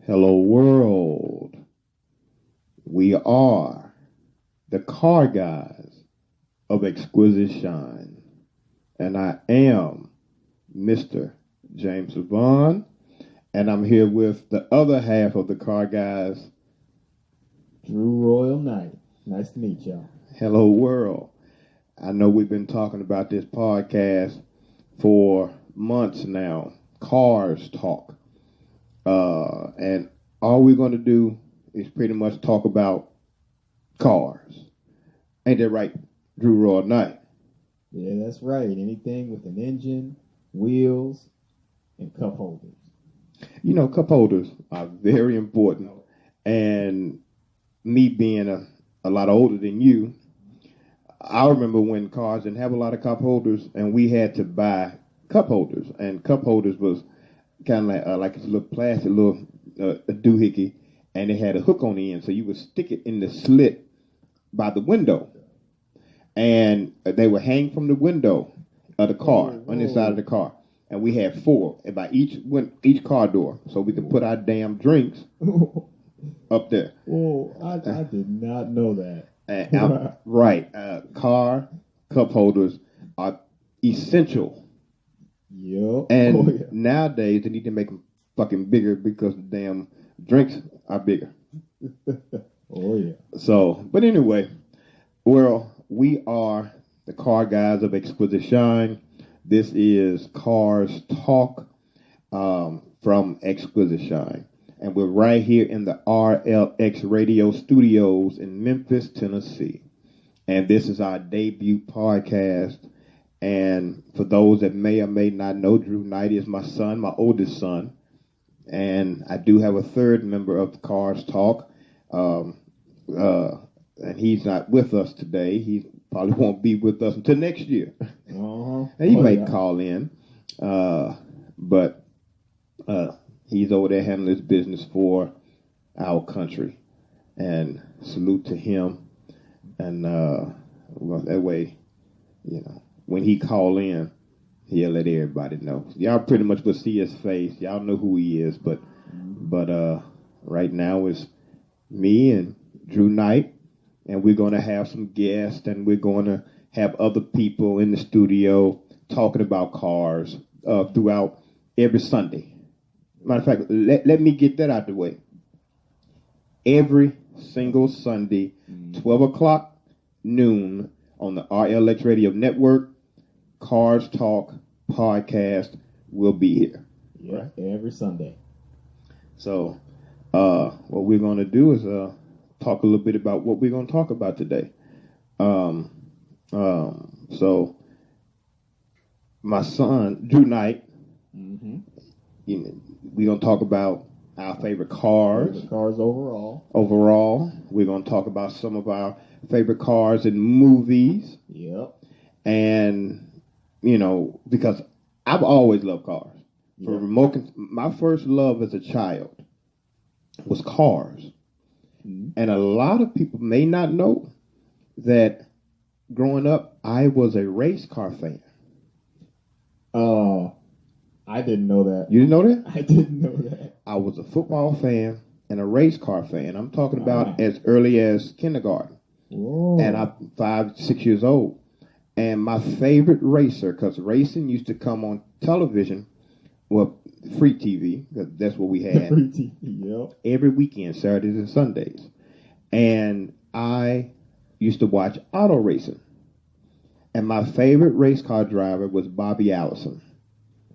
Hello world, we are the car guys of Exquisite Shine, and I am Mr. James Vaughn, and I'm here with the other half of the car guys, Drew Royal Knight. Nice to meet y'all. Hello world. I know we've been talking about this podcast for months now, Cars Talk. And all we're going to do is pretty much talk about cars. Ain't that right, Drew Royal Knight? Yeah, that's right. Anything with an engine, wheels, and cup holders. You know, cup holders are very important. And me being a lot older than you, I remember when cars didn't have a lot of cup holders, and we had to buy cup holders. And cup holders was kind of like a little plastic, little a doohickey, and it had a hook on the end, so you would stick it in the slit by the window, and they would hang from the window of the car on the side of the car. And we had 4 by each car door, so we could put our damn drinks up there. Oh, I did not know that. Right, car cup holders are essential. Yep. And nowadays, they need to make them fucking bigger because the damn drinks are bigger. Oh, yeah. So, but anyway, well, we are the car guys of Exquisite Shine. This is Cars Talk from Exquisite Shine. And we're right here in the RLX Radio Studios in Memphis, Tennessee. And this is our debut podcast. And for those that may or may not know, Drew Knight is my son, my oldest son. And I do have a third member of the Cars Talk. And he's not with us today. He probably won't be with us until next year. Uh-huh. And he may call in. But he's over there handling his business for our country. And salute to him. And that way, you know, when he call in, he'll let everybody know. Y'all pretty much will see his face. Y'all know who he is. But right now it's me and Drew Knight, and we're going to have some guests, and we're going to have other people in the studio talking about cars throughout every Sunday. Matter of fact, let me get that out the way. Every single Sunday, 12 o'clock noon on the RLX Radio Network, Cars Talk podcast will be here. Yeah, right? Every Sunday. So, what we're going to do is talk a little bit about what we're going to talk about today. So, my son, Drew Knight, you know, we're going to talk about our favorite cars. Favorite cars overall. Overall. We're going to talk about some of our favorite cars in movies. Yep. And, you know, because I've always loved cars. Yep. My first love as a child was cars. And a lot of people may not know that growing up, I was a race car fan. I didn't know that. You didn't know that? I didn't know that. I was a football fan and a race car fan. I'm talking about as early as kindergarten. Whoa. And I'm 5, 6 years old. And my favorite racer, because racing used to come on television well, free TV, 'cause that's what we had. Free TV, yep. Every weekend, Saturdays and Sundays. And I used to watch auto racing. And my favorite race car driver was Bobby Allison.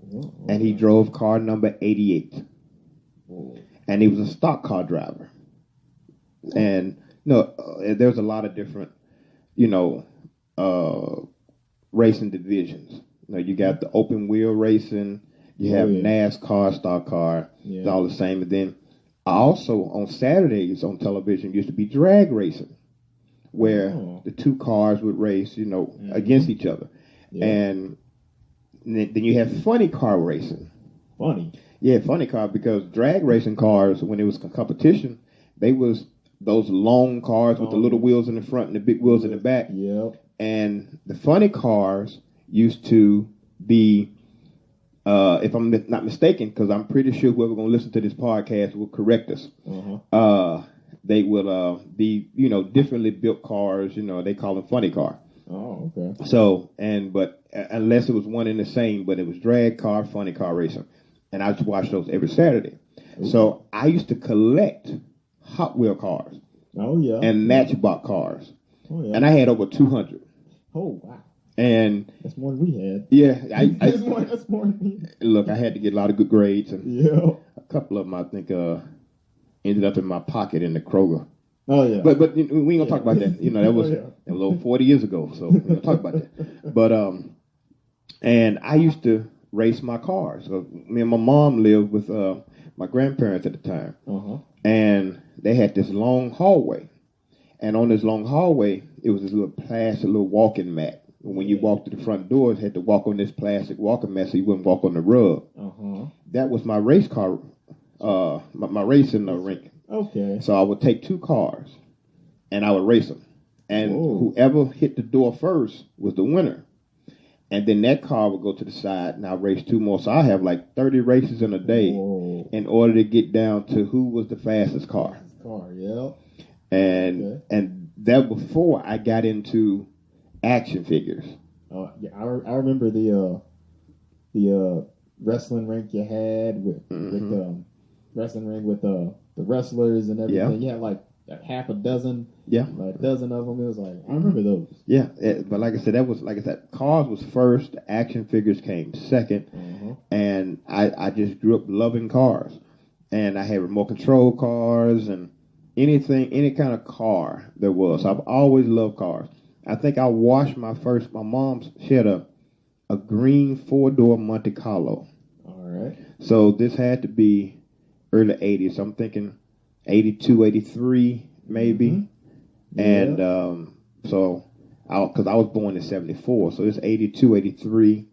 Oh, okay. And he drove car number 88. Oh. And he was a stock car driver. And, there's a lot of different, racing divisions. You got the open wheel racing. You have NASCAR, stock car. Yeah. It's all the same. And then also on Saturdays on television used to be drag racing, where the two cars would race, against each other. Yeah. And then you have funny car racing. Funny? Yeah, funny car, because drag racing cars, when it was competition, they was those long cars with the little wheels in the front and the big wheels in the back. Yep. And the funny cars used to be, if I'm not mistaken, because I'm pretty sure whoever going to listen to this podcast will correct us. They will be, differently built cars. They call them funny car. Oh, okay. So, but unless it was one and the same, but it was drag car, funny car racing. And I used to watch those every Saturday. Ooh. So I used to collect Hot Wheel cars. Oh, yeah. And Matchbox cars. Oh, yeah. And I had over 200. Oh, wow. And that's more than we had. Yeah. That's more than we had. Look, I had to get a lot of good grades. And a couple of them, I think, ended up in my pocket in the Kroger. Oh, yeah. But we ain't going to talk about that. That was over 40 years ago. So we don't talk about that. But, and I used to race my cars. So me and my mom lived with my grandparents at the time. And they had this long hallway. And on this long hallway, it was this little plastic, little walking mat. When you walked to the front doors, you had to walk on this plastic walking mat so you wouldn't walk on the rug. That was my race car, my racing rink. Okay. So I would take two cars, and I would race them. And whoever hit the door first was the winner. And then that car would go to the side, and I'll race two more. So I have like 30 races in a day in order to get down to who was the fastest car. And that before I got into action figures. Yeah, I remember the wrestling rink you had with the wrestling ring with the wrestlers and everything. Yeah. You had like half a dozen. Yeah. Like a dozen of them. It was like, I remember those. Yeah. But like I said, Carz was first. Action figures came second. And I just grew up loving cars. And I had remote control cars and any kind of car there was. So I've always loved cars. I think I washed my mom, she had a green 4-door Monte Carlo. All right. So this had to be early 80s. So I'm thinking 82, 83 maybe. And because I was born in 74. So it's 82, 83.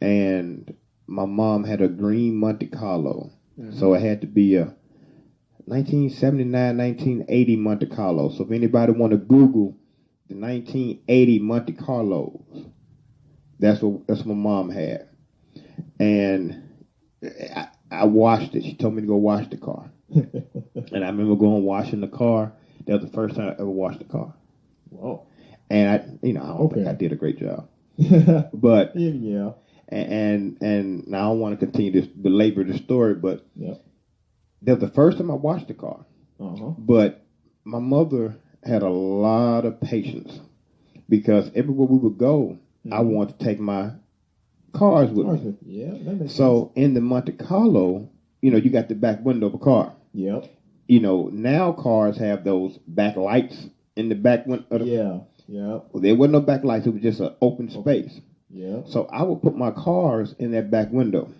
And my mom had a green Monte Carlo. So it had to be a 1979, 1980 Monte Carlo. So if anybody want to Google the 1980 Monte Carlos, that's what my mom had. And I washed it. She told me to go wash the car. And I remember going washing the car. That was the first time I ever washed the car. Whoa. And I don't think I did a great job. But yeah. And now I don't want to continue to belabor the story, but that was the first time I washed the car. But my mother had a lot of patience because everywhere we would go, I wanted to take my cars with me. Yeah, that makes sense. In the Monte Carlo, you got the back window of a car. Yep. Now cars have those back lights in the back window. Yeah. Well, there wasn't no back lights. It was just an open space. Yeah. So I would put my cars in that back window.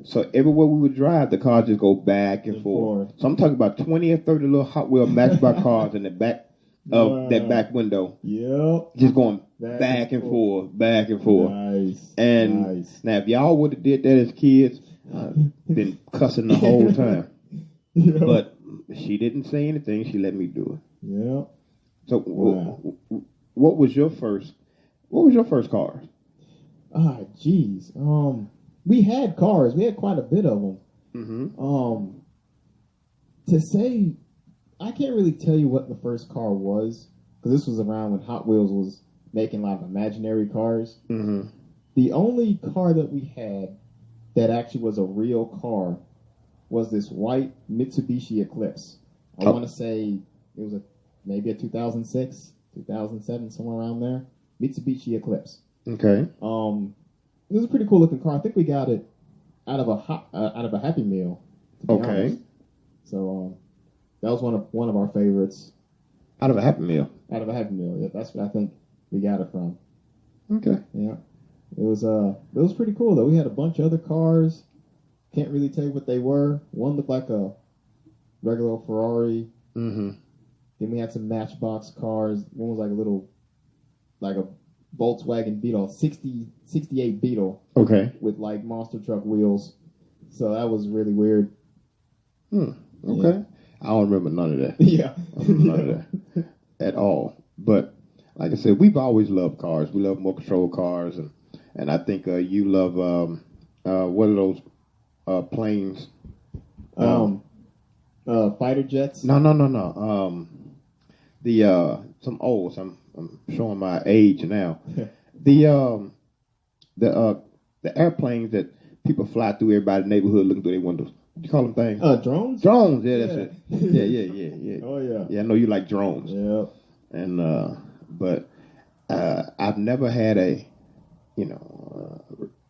So everywhere we would drive, the cars just go back and forth. So I'm talking about 20 or 30 little Hot Wheel Matchbox cars in the back of that back window. Yep. Just going back and forth, back and forth. Nice. And now if y'all would have did that as kids, I'd been cussing the whole time. But she didn't say anything. She let me do it. Yeah. So what was your first car? Geez. We had cars. We had quite a bit of them. To say, I can't really tell you what the first car was because this was around when Hot Wheels was making like imaginary cars. The only car that we had that actually was a real car was this white Mitsubishi Eclipse. I Oh. want to say it was maybe a 2006, 2007, somewhere around there. Mitsubishi Eclipse. Okay. It was a pretty cool looking car. I think we got it out of a Happy Meal. To be Okay. honest. So that was one of our favorites. Out of a Happy Meal. Out of a Happy Meal. Yeah, that's what I think we got it from. Okay. Yeah. It was pretty cool though. We had a bunch of other cars. Can't really tell you what they were. One looked like a regular Ferrari. Mm-hmm. Then we had some Matchbox cars. One was like a Volkswagen Beetle, 68 Beetle Okay. with like monster truck wheels. So that was really weird. Okay. Yeah. I don't remember none of that. Yeah. I don't remember none of that at all. But like I said, we've always loved cars. We love more control cars, and I think you love what are those planes? Fighter jets. No. Some old. I'm showing my age now. The airplanes that people fly through everybody's neighborhood looking through their windows. What do you call them things? Drones. Drones. Yeah, that's it. Yeah. Oh yeah. Yeah, I know you like drones. Yeah. And but I've never had a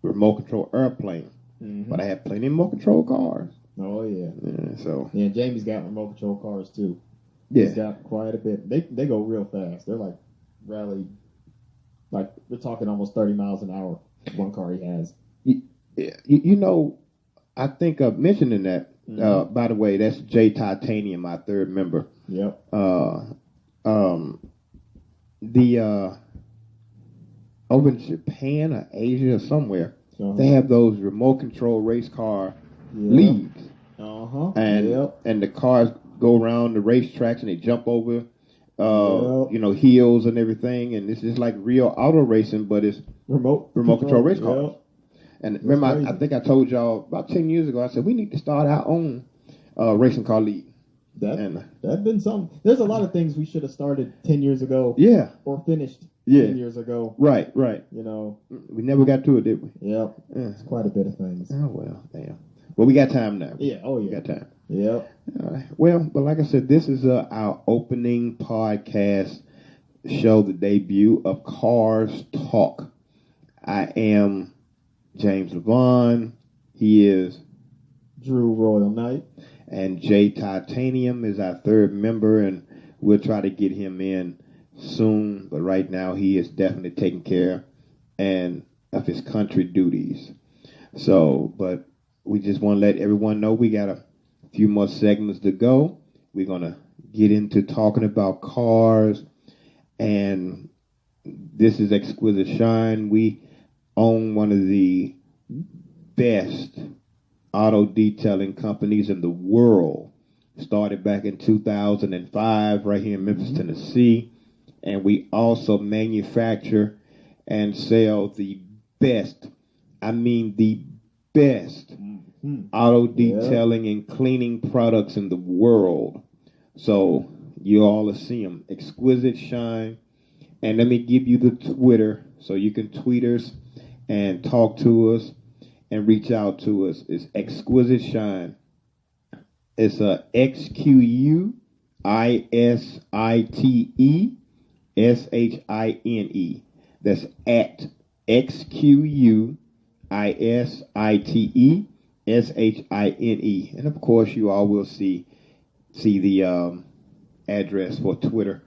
remote control airplane, but I have plenty of remote control cars. Oh yeah. Yeah, Jamie's got remote control cars too. Yeah. He's got quite a bit. They go real fast. They're like rally, like we're talking almost 30 miles an hour. One car he has. I think of mentioning that. By the way, that's J Titanium, my third member. Yep. Over in Japan or Asia or somewhere, they have those remote control race car leads. And the cars go around the racetracks and they jump over hills and everything, and it's just like real auto racing, but it's remote control race cars. And remember, I think I told y'all about 10 years ago, I said we need to start our own racing car league. That'd been something. There's a lot of things we should have started 10 years ago. Yeah. Or finished 10 years ago. Right. We never got to it, did we? Yep. Yeah. It's quite a bit of things. Oh, well, damn. Well, we got time now. Yeah. Oh, yeah. We got time. Yep. All right. Well, but like I said, this is our opening podcast show, the debut of Carz Talk. I am James Levon. He is Drew Royal Knight. And J Titanium is our third member, and we'll try to get him in soon. But right now, he is definitely taking care of his country duties. So, but we just want to let everyone know we got a few more segments to go. We're going to get into talking about cars, and this is Exquisite Shine. We own one of the best auto detailing companies in the world. Started back in 2005 right here in Memphis, Tennessee. And we also manufacture and sell the best, the best auto detailing and cleaning products in the world. So you all will see them. Exquisite Shine. And let me give you the Twitter so you can tweet us and talk to us and reach out to us. It's Exquisite Shine. It's XQUISITESHINE. That's at XQUISITESHINE. And of course, you all will see the address for Twitter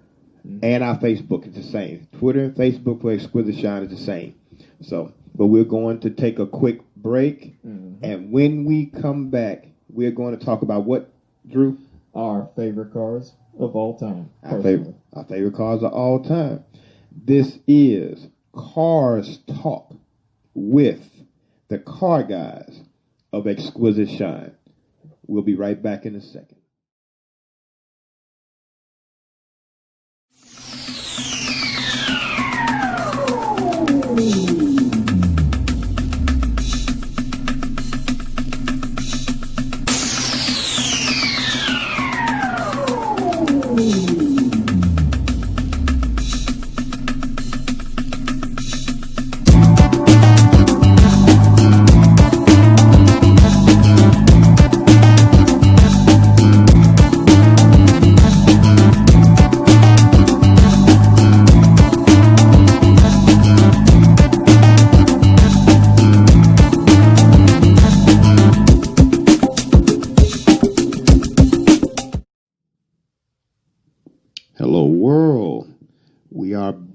and our Facebook. It's the same. Twitter and Facebook for Exquisite Shine is the same. So, but we're going to take a quick break, and when we come back, we're going to talk about what, Drew? Our favorite cars of all time. Our favorite cars of all time. This is Carz Talk with the car guys of Exquisite Shine. We'll be right back in a second.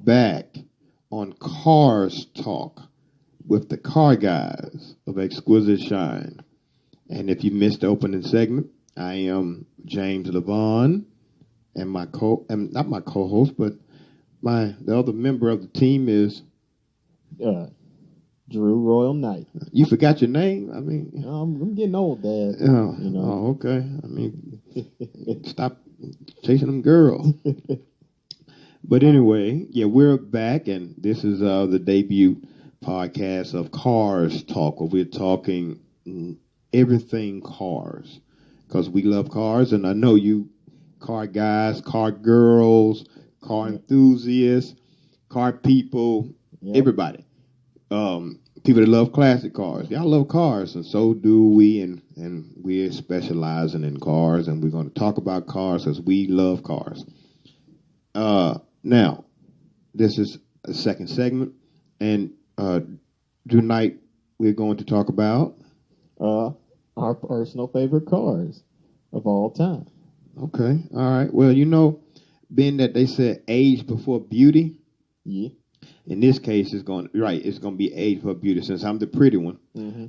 back on Carz Talk with the car guys of Exquisite Shine. And if you missed the opening segment, I am James Levon, and not my co-host, but the other member of the team is Drew Royal Knight. You forgot your name? I mean, I'm getting old, Dad. Oh, okay. I mean, stop chasing them girls. But anyway, yeah, we're back, and this is the debut podcast of Carz Talk, where we're talking everything cars, because we love cars, and I know you car guys, car girls, car enthusiasts, car people, everybody. People that love classic cars. Y'all love cars, and so do we, and we're specializing in cars, and we're going to talk about cars because we love cars. Now, this is a second segment, and tonight we're going to talk about our personal favorite cars of all time. Okay, all right. Well, being that they said age before beauty, yeah. In this case, it's going to be age before beauty, since I'm the pretty one. Mm-hmm.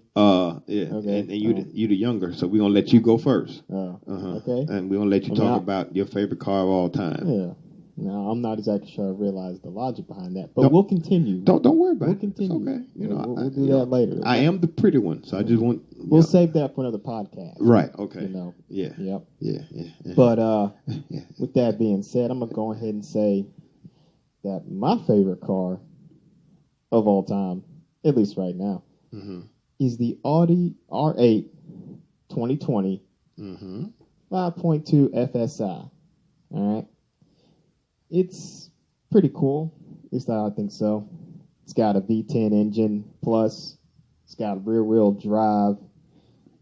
Yeah, okay. And you the younger, so we're gonna let you go first. Okay. And we're gonna let you talk about your favorite car of all time. Yeah. Now, I'm not exactly sure I realize the logic behind that, but we'll continue. Don't worry about it. We'll continue. It's okay. We'll do that later. Okay? I am the pretty one, so I just want. We'll save that for another podcast. Right. Okay. Yeah. Yep. Yeah. But with that being said, I'm gonna go ahead and say that my favorite car of all time, at least right now, is the Audi R8 2020 5.2 FSI. All right. It's pretty cool. At least I think so. It's got a V10 engine plus. It's got a rear-wheel drive,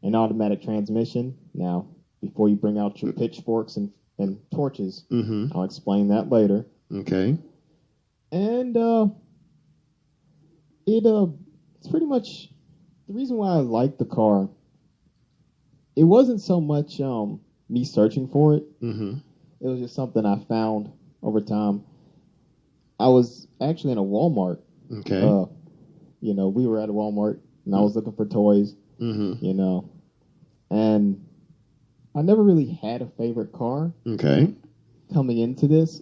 an automatic transmission. Now, before you bring out your pitchforks and torches, I'll explain that later. Okay. And it's pretty much the reason why I like the car. It wasn't so much me searching for it. It was just something I found over time. I was actually in a Walmart. Okay. We were at a Walmart, and I was looking for toys. And I never really had a favorite car. Okay. Coming into this,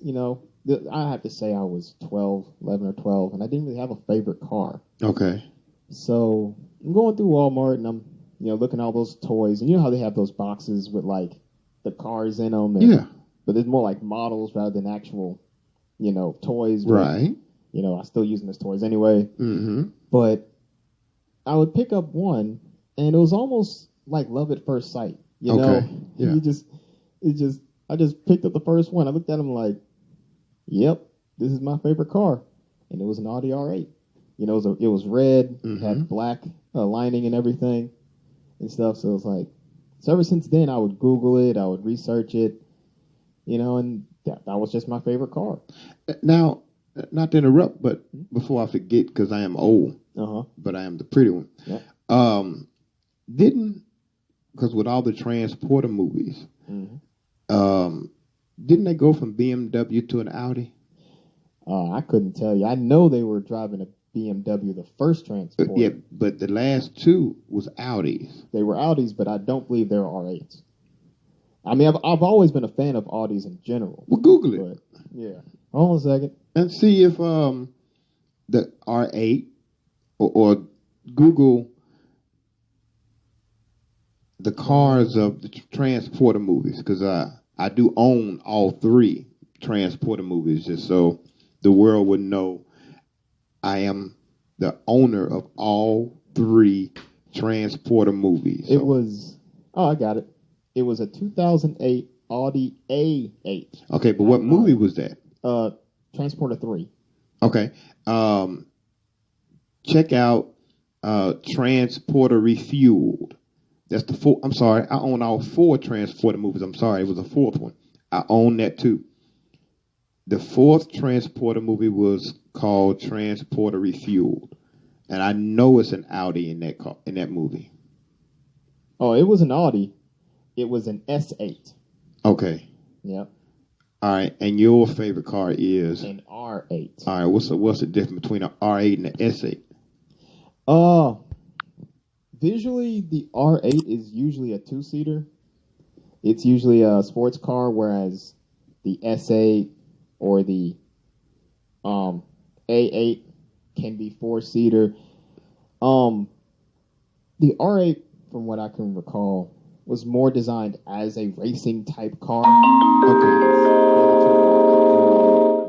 I have to say I was 11 or 12, and I didn't really have a favorite car. Okay. So I'm going through Walmart, and I'm, looking at all those toys, and you know how they have those boxes with like the cars in them. And, but there's more like models rather than actual, toys. Right. I still use them as toys anyway. But I would pick up one, and it was almost like love at first sight. Okay. Yeah. I just picked up the first one. I looked at him like, yep, this is my favorite car. And it was an Audi R8. It was red, it had black lining and everything and stuff. So it was like, so ever since then, I would Google it, I would research it, and that was just my favorite car. Now, not to interrupt, but before I forget, because I am old, but I am the pretty one. Yep. Because with all the transporter movies, didn't they go from BMW to an Audi? I couldn't tell you. I know they were driving a BMW, the first transporter. Yeah, but the last two was Audis. They were Audis, but I don't believe they were R8s. I mean, I've always been a fan of Audis in general. Well, Google it. Yeah. Hold on a second. And see if the R8 or Google the cars of the transporter movies, because I do own all three transporter movies, just so the world would know I am the owner of all three transporter movies. I got it. It was a 2008 Audi A8. Okay, but what movie was that? Transporter 3. Okay. Check out Transporter Refueled. That's the four. I'm sorry. I own all four transporter movies. I'm sorry. It was a fourth one. I own that too. The fourth transporter movie was called Transporter Refueled, and I know it's an Audi in that movie. Oh, it was an Audi. It was an S8. Okay. Yep. All right, and your favorite car is An R8. All right, what's the difference between an R8 and an S8? Visually, the R8 is usually a two-seater. It's usually a sports car, whereas the S8 or the A8 can be four-seater. The R8, from what I can recall, was more designed as a racing type car. Okay.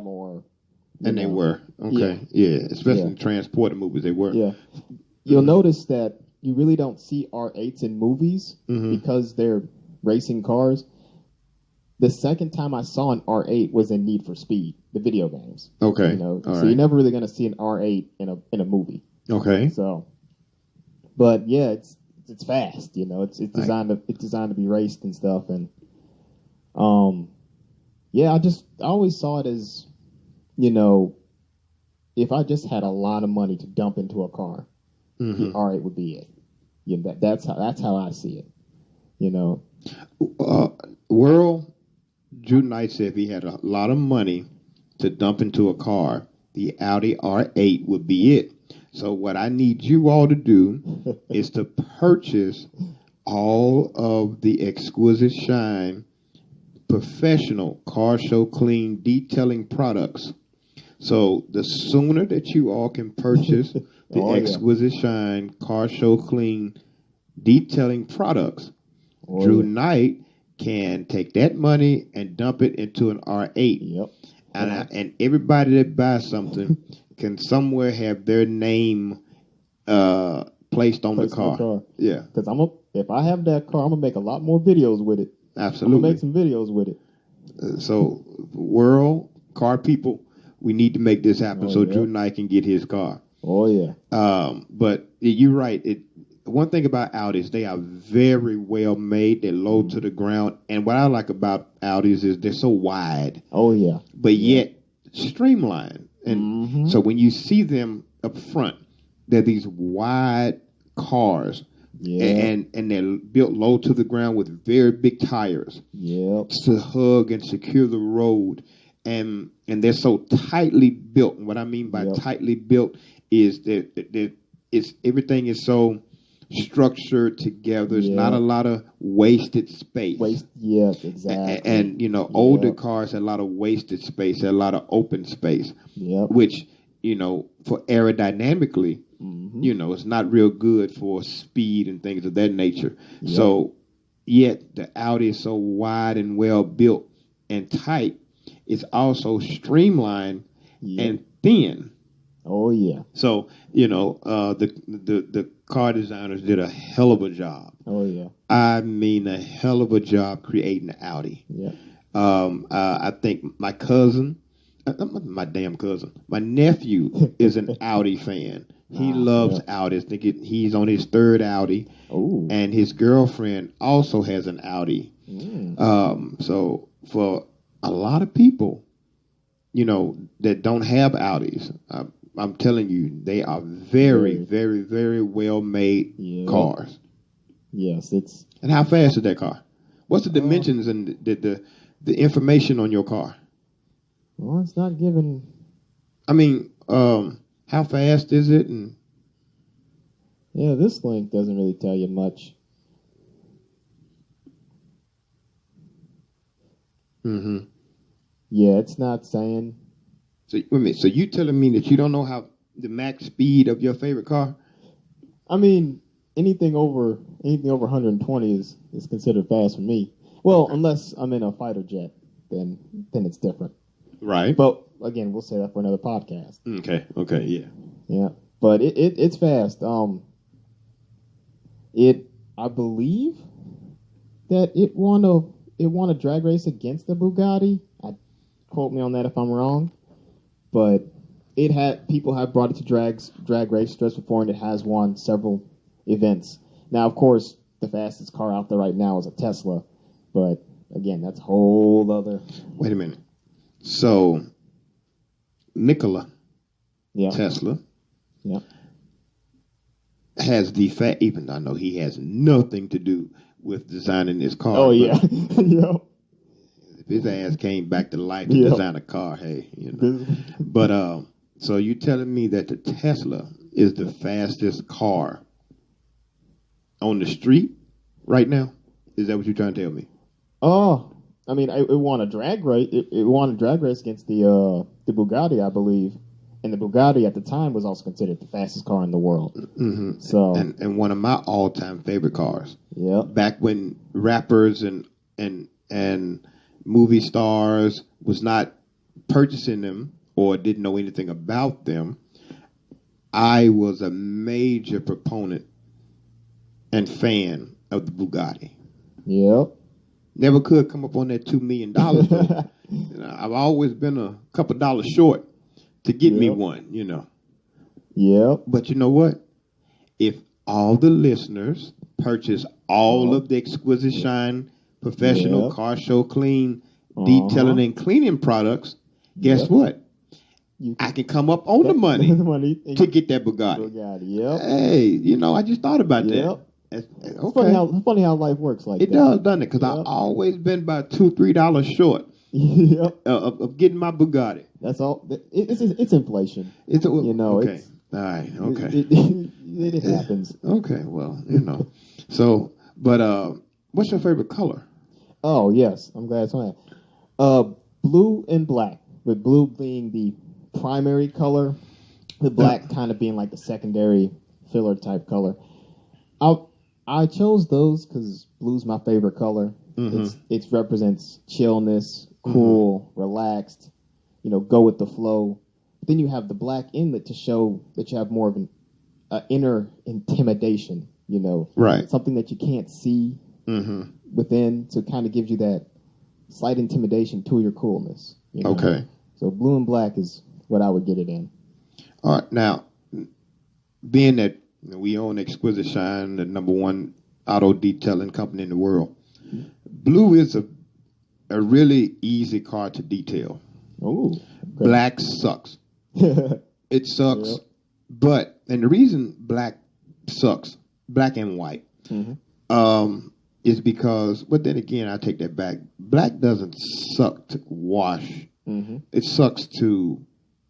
More. And they were. Okay. Yeah. Especially in transporter movies, they were. Yeah. You'll notice that you really don't see R8s in movies because they're racing cars. The second time I saw an R8 was in Need for Speed, the video games. Okay. You're never really going to see an R8 in a movie. Okay. So, but yeah, it's fast. It's designed to be raced and stuff, and yeah, I always saw it as, if I just had a lot of money to dump into a car, the R8 would be it. That's how I see it. World Drew Knight said if he had a lot of money to dump into a car, the Audi R8 would be it. So what I need you all to do is to purchase all of the Exquisite Shine professional car show clean detailing products. So the sooner that you all can purchase the Exquisite Shine car show clean detailing products, Drew Knight can take that money and dump it into an R8. Yep. And everybody that buys something can somewhere have their name placed on the car. Yeah. Because if I have that car, I'm gonna make a lot more videos with it. Absolutely. I'm gonna make some videos with it. So, world car people, we need to make this happen so Drew Knight can get his car. Oh yeah. But you're right. One thing about Audis, they are very well made. They're low to the ground. And what I like about Audis is they're so wide. Oh, yeah. But yet streamlined. And so when you see them up front, they're these wide cars. Yeah. And they're built low to the ground with very big tires. Yep. To hug and secure the road. And they're so tightly built. And what I mean by tightly built is that everything is so structured together. There's not a lot of wasted space. Yeah, exactly. And older cars have a lot of wasted space, a lot of open space. Yep. Which, for aerodynamically, it's not real good for speed and things of that nature. Yep. So, yet the Audi is so wide and well built and tight. It's also streamlined and thin. Oh yeah. So the car designers did a hell of a job. Oh yeah. I mean a hell of a job creating the Audi. Yeah. I think my cousin, my damn cousin, my nephew is an Audi fan. He loves Audi. I think he's on his third Audi. Ooh. And his girlfriend also has an Audi. So for a lot of people, that don't have Audis, I'm telling you, they are very, very, very well made cars. Yes, And how fast is that car? What's the dimensions and the information on your car? Well, it's not given. I mean, how fast is it? And this link doesn't really tell you much. Yeah, it's not saying. So you telling me that you don't know how the max speed of your favorite car? I mean, anything over 120 is considered fast for me. Well, unless I'm in a fighter jet, then it's different. Right. But again, we'll say that for another podcast. Okay, yeah. Yeah. But it's fast. I believe that it won a drag race against the Bugatti. Quote me on that if I'm wrong. But people have brought it to drag race just before, and it has won several events. Now, of course, the fastest car out there right now is a Tesla, but again, that's a whole other. Wait a minute. So, Nikola Tesla, has the fact. Even though I know he has nothing to do with designing this car. Oh yeah, yeah. if his ass came back to life to Yep. design a car, hey, But so you telling me that the Tesla is the fastest car on the street right now? Is that what you're trying to tell me? Oh, I mean, it won a drag race. It won a drag race against the Bugatti, I believe, and the Bugatti at the time was also considered the fastest car in the world. Mm-hmm. So, and one of my all-time favorite cars. Yeah. Back when rappers and movie stars was not purchasing them or didn't know anything about them, I was a major proponent and fan of the Bugatti. Yep. Never could come up on that $2 million. Though. I've always been a couple dollars short to get me one, Yep. But you know what? If all the listeners purchase all of the Exquisite Shine professional car show clean detailing and cleaning products, guess what? I can come up on the money to get that Bugatti. Yep. Hey, I just thought about that. It's funny how life works like that. It does, doesn't it? Because I've always been about $2-3 short of getting my Bugatti. That's all. It's inflation. Okay. It's, all right. Okay. It happens. Okay. Well, So, but what's your favorite color? Oh yes, I'm glad it's on that. Blue and black, with blue being the primary color, the black kind of being like the secondary filler type color. I chose those because blue's my favorite color. Mm-hmm. It represents chillness, cool, relaxed. Go with the flow. But then you have the black inlet to show that you have more of an inner intimidation. Right? Something that you can't see within, to kind of gives you that slight intimidation to your coolness. Okay. So blue and black is what I would get it in. All right. Now, being that we own Exquisite Shine, the #1 auto detailing company in the world, blue is a really easy car to detail. Oh, okay. Black sucks. It sucks. Yep. But, and the reason black sucks, black and white, is because, but then again, I take that back. Black doesn't suck to wash. It sucks to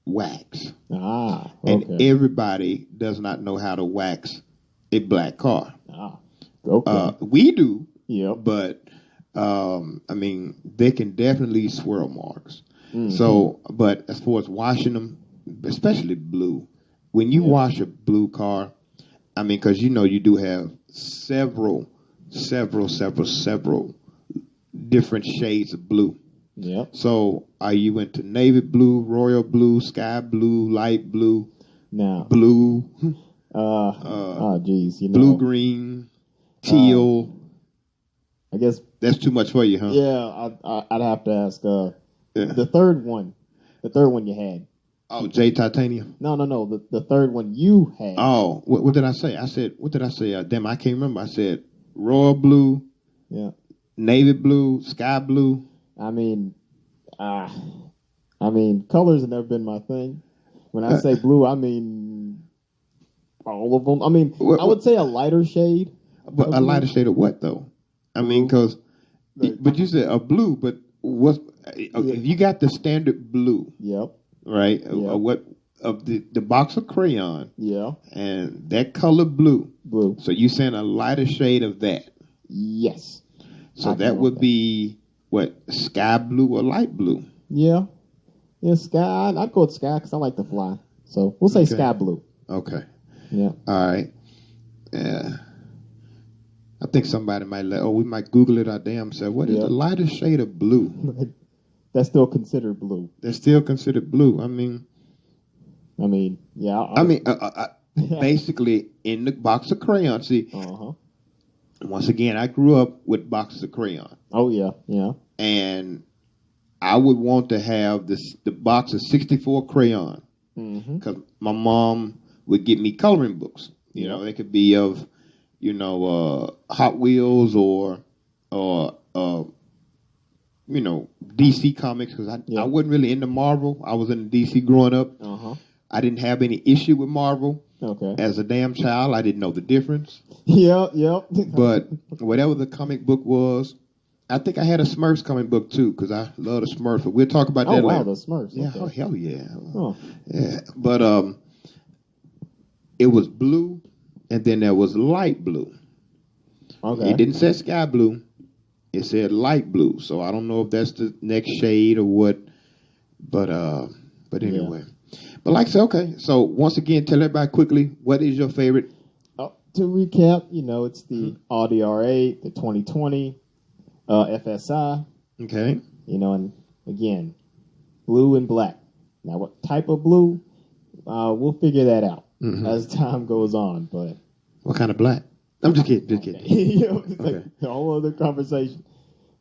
wax. Okay. And everybody does not know how to wax a black car. Okay. We do. Yeah. But, they can definitely swirl marks. So, but as far as washing them, especially blue, when you wash a blue car, because you do have several different shades of blue. Yep. So, are you into navy blue, royal blue, sky blue, light blue, blue? Blue, green, teal. I guess that's too much for you, huh? Yeah, I'd have to ask. The third one you had. Oh, J Titanium. No. The third one you had. Oh, what did I say? What did I say? Damn, I can't remember. I said royal blue. Yeah. Navy blue, sky blue. Colors have never been my thing. When I say blue, I mean all of them. I would say a lighter shade. But a lighter shade of what, though? Because, but you said a blue, but what's, if you got the standard blue. Yep. Right? Yep. What of the box of crayon. Yeah. And that color blue. Blue. So you saying a lighter shade of that? Yes. So that would be what, sky blue or light blue? Yeah. Yeah, sky. I'd go with sky because I like to fly. So we'll say sky blue. Okay. Yeah. All right. Yeah. I think somebody might we might Google it our damn self. What is the lightest shade of blue? That's still considered blue. That's still considered blue. Basically in the box of crayons. See, once again, I grew up with boxes of crayon. Oh yeah. And I would want to have the box of 64 crayon because my mom would get me coloring books. They could be of Hot Wheels or DC comics because I wasn't really into Marvel. I was into DC growing up. I didn't have any issue with Marvel. Okay. As a damn child, I didn't know the difference. Yeah. But whatever the comic book was, I think I had a Smurfs comic book too because I love the Smurfs. But we'll talk about that later. The Smurfs. Yeah, Okay. oh, hell yeah. Oh. Yeah, but it was blue, and then there was light blue. Okay. It didn't say sky blue. It said light blue. So I don't know if that's the next shade or what. But anyway. Yeah. But like I said, okay. So once again, tell everybody quickly, what is your favorite? To recap, it's the Audi R8, the 2020 FSI. Okay. And again, blue and black. Now, what type of blue? We'll figure that out as time goes on. But what kind of black? I'm just kidding. It's like a whole other conversation.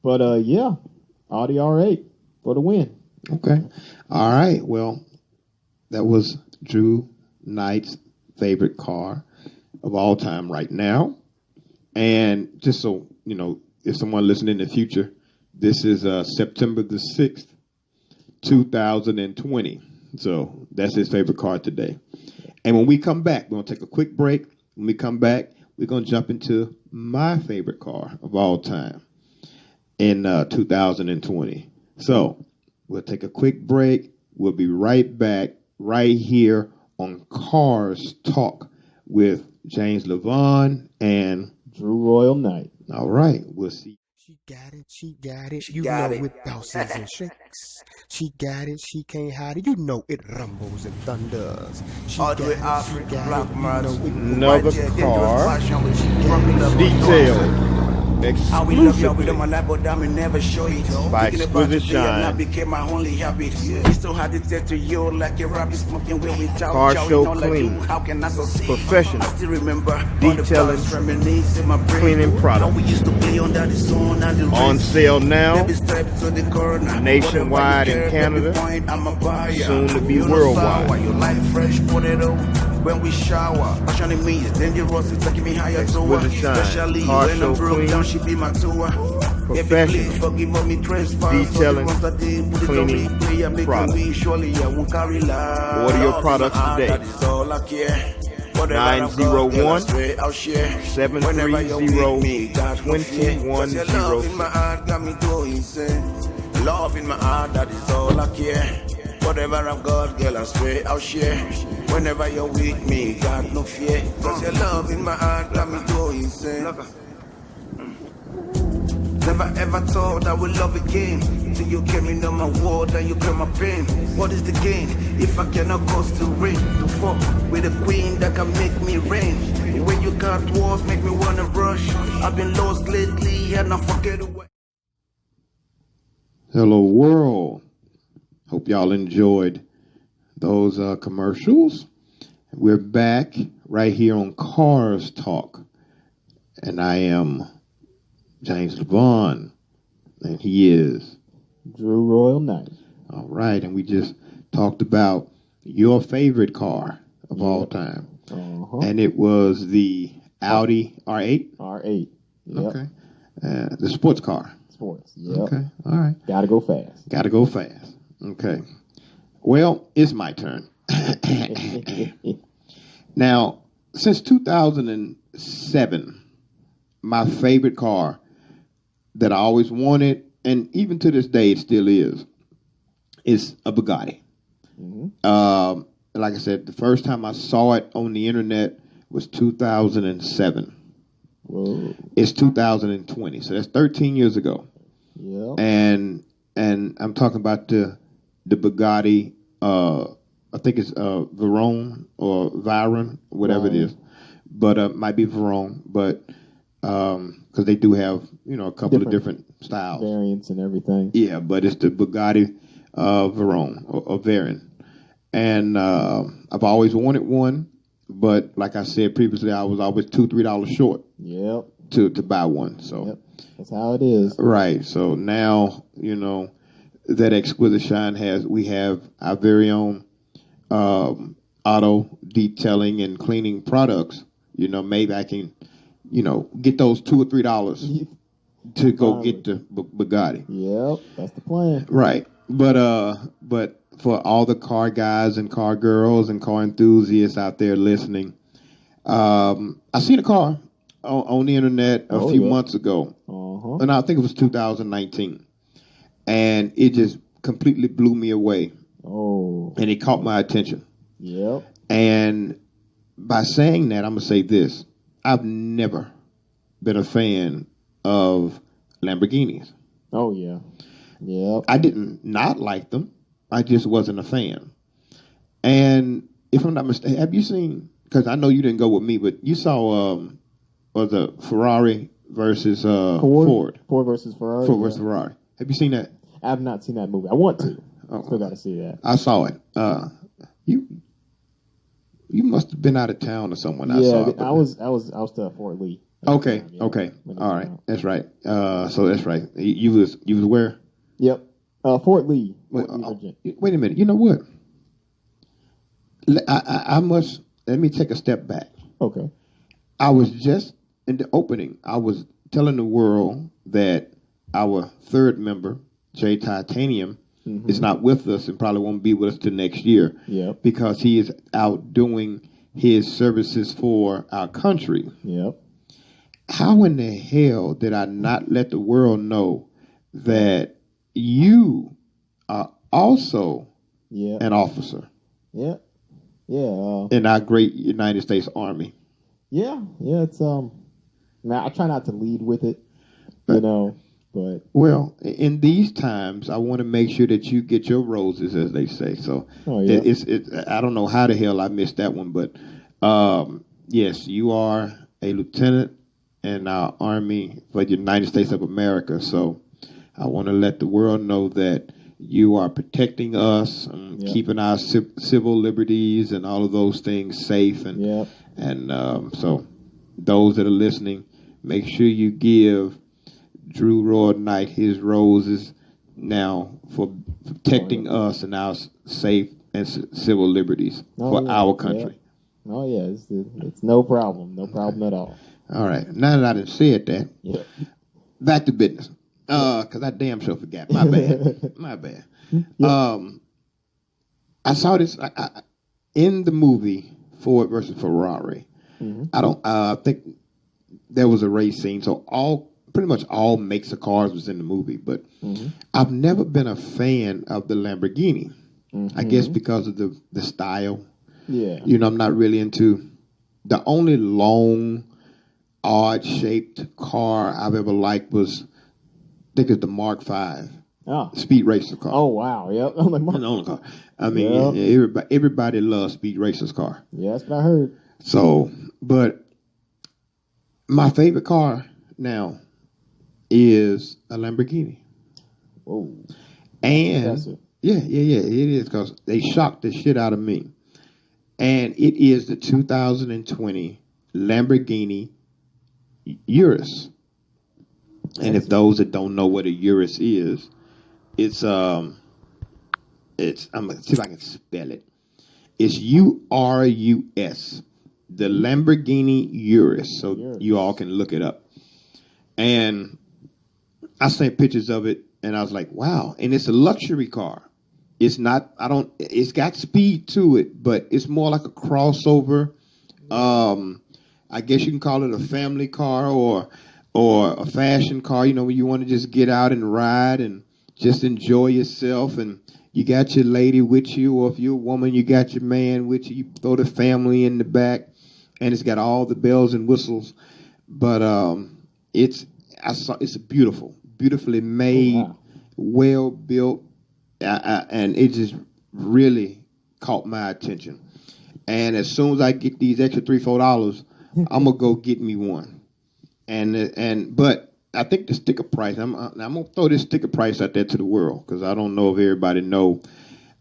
But yeah, Audi R8 for the win. Okay. All right. Well, that was Drew Knight's favorite car of all time right now. And just so, if someone listening in the future, this is September the 6th, 2020. So that's his favorite car today. And when we come back, we're going to take a quick break. When we come back, we're going to jump into my favorite car of all time in 2020. So we'll take a quick break. We'll be right back right here on Carz Talk with James Levon and Drew Royal Knight. All right, we'll see. She got it. You know it bounces and shakes. She got it, she can't hide it. You know it rumbles and thunders. She got it, Another car, detailed. Exclusively by Exquisite Shine. Car show clean, professional, detailing, cleaning products. On sale now, nationwide in Canada, soon to be worldwide. When we shower, passion me is dangerous, it's taking me higher to Exquisite Shine, car show clean, she be my tour. professional, detailing, cleaning products. Order your products today. 901-730-2106. Love in my heart, that is all I care. Whatever I've got, girl, I swear I'll share. Whenever you're with me, got no fear. Cause your love in my heart got me going insane. Never ever thought I would love again. Till you came in on my world and you clear my pain. What is the gain if I cannot cause to rain? To fuck with a queen that can make me rain. The way you cut walls make me wanna rush. I've been lost lately and I forget away. Hello world. Hope y'all enjoyed those commercials. We're back right here on Carz Talk. And I am James Levon. And he is Drew Royal Knight. All right. And we just talked about your favorite car of all time. And it was the Audi R8? R8. Yep. Okay. The sports car. Sports. Yep. Okay. All right. Gotta go fast. Gotta go fast. Okay. Well, it's my turn. Now, since 2007, my favorite car that I always wanted, and even to this day it still is a Bugatti. Like I said, the first time I saw it on the internet was 2007. Whoa. It's 2020, so that's 13 years ago. Yep. And I'm talking about the Bugatti, I think it's Veyron or Veyron, whatever it is, but might be Veyron, but because they do have a couple of different styles, variants and everything. Yeah, but it's the Bugatti Veyron or Veyron, and I've always wanted one, but like I said previously, I was always $2-3 short. Yep. To buy one, so yep. That's how it is. Right. So now that Exquisite Shine we have our very own auto detailing and cleaning products. Maybe I can, get those $2 or $3 to go get the Bugatti. Yep, that's the plan. Right. But for all the car guys and car girls and car enthusiasts out there listening, I seen a car on the internet a few months ago. And I think it was 2019, and it just completely blew me away. Oh, and it caught my attention. Yep. And by saying that, I'm gonna say this: I've never been a fan of Lamborghinis. Oh yeah. Yep. I didn't not like them. I just wasn't a fan. And if I'm not mistaken, have you seen? Because I know you didn't go with me, but you saw was a Ferrari versus Ford. Ford versus Ferrari. Ford versus Ferrari. Have you seen that? I have not seen that movie. I want to. Oh. Still got to see that. I saw it. You must have been out of town or someone. I saw it. I was still at Fort Lee. Okay. Okay. All right. That's right. So that's right. You was where? Yep. Fort Lee. Wait a minute. You know what? I must. Let me take a step back. Okay. I was just in the opening. I was telling the world that our third member, Jay Titanium, is not with us and probably won't be with us till next year. Yep. Because he is out doing his services for our country. Yep. How in the hell did I not let the world know that you are also an officer? Yeah. Yeah. In our great United States Army. Yeah. Yeah. It's man, I try not to lead with it, but. Well, in these times, I want to make sure that you get your roses, as they say. So I don't know how the hell I missed that one, but yes, you are a lieutenant in our Army for the United States of America. So I want to let the world know that you are protecting us, keeping our civil liberties and all of those things safe. And so those that are listening, make sure you give Drew Roy Knight his roses now for protecting us and our safe and civil liberties for our country. Yeah. Oh, yeah. It's no problem. No problem at all. All right. Now that I done said that, back to business. Because I damn sure forgot. My bad. My bad. I saw this in the movie Ford versus Ferrari. I think there was a race scene. So pretty much all makes of cars was in the movie. But I've never been a fan of the Lamborghini. I guess because of the style. Yeah. I'm not really into the only long, odd-shaped car I've ever liked was, I think it's the Mark V. Oh. Speed racer car. Oh, wow. Yep. I'm like, Mark. The car. I mean, everybody loves Speed Racer's car. Yeah, that's what I heard. So, but my favorite car now is a Lamborghini. Whoa. And yeah, it is because they shocked the shit out of me. And it is the 2020 Lamborghini Urus. And if those that don't know what a Urus is, it's I'm gonna see if I can spell it. It's URUS, the Lamborghini Urus. So you all can look it up. And I sent pictures of it, and I was like, wow. And it's a luxury car. It's not. It's got speed to it, but it's more like a crossover. I guess you can call it a family car or a fashion car. When you want to just get out and ride and just enjoy yourself, and you got your lady with you, or if you're a woman, you got your man with you. You throw the family in the back, and it's got all the bells and whistles. But it's beautifully made, well built, and it just really caught my attention. And as soon as I get these extra $3-4, I'm gonna go get me one. But I think the sticker price. I'm gonna throw this sticker price out there to the world because I don't know if everybody know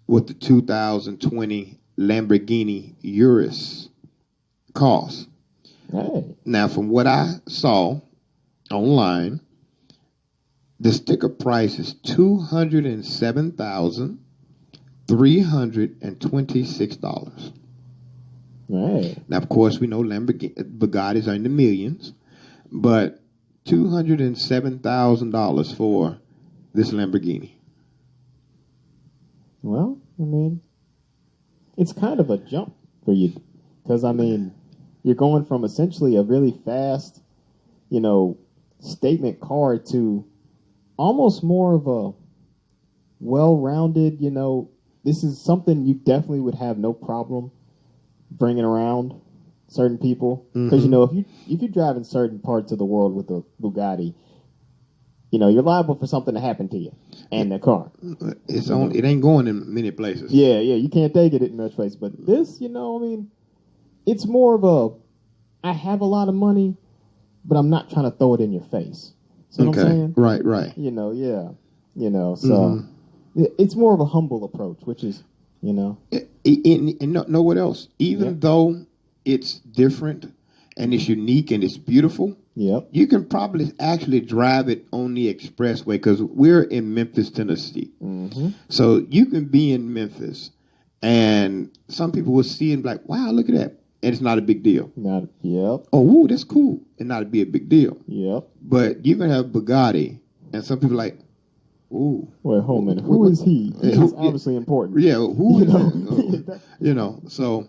what the 2020 Lamborghini Urus costs. Hey. Now, from what I saw online, the sticker price is $207,326. Right. Now, of course, we know Bugattis are in the millions, but $207,000 for this Lamborghini. Well, I mean, it's kind of a jump for you because, I mean, you're going from essentially a really fast, statement car to almost more of a well-rounded, this is something you definitely would have no problem bringing around certain people. Because, if you're driving certain parts of the world with a Bugatti, you're liable for something to happen to you and the car. It ain't going in many places. Yeah, you can't take it in much places. But this, it's more of I have a lot of money, but I'm not trying to throw it in your face. See what I'm saying? Right. So it's more of a humble approach, which is, And know what else? Even though it's different and it's unique and it's beautiful, you can probably actually drive it on the expressway because we're in Memphis, Tennessee. Mm-hmm. So you can be in Memphis and some people will see it and be like, wow, look at that. And it's not a big deal. Oh, that's cool. And not be a big deal. But you can have Bugatti and some people are like, ooh. Wait, hold a minute. Who is he? He's obviously important. Yeah, who is that? So,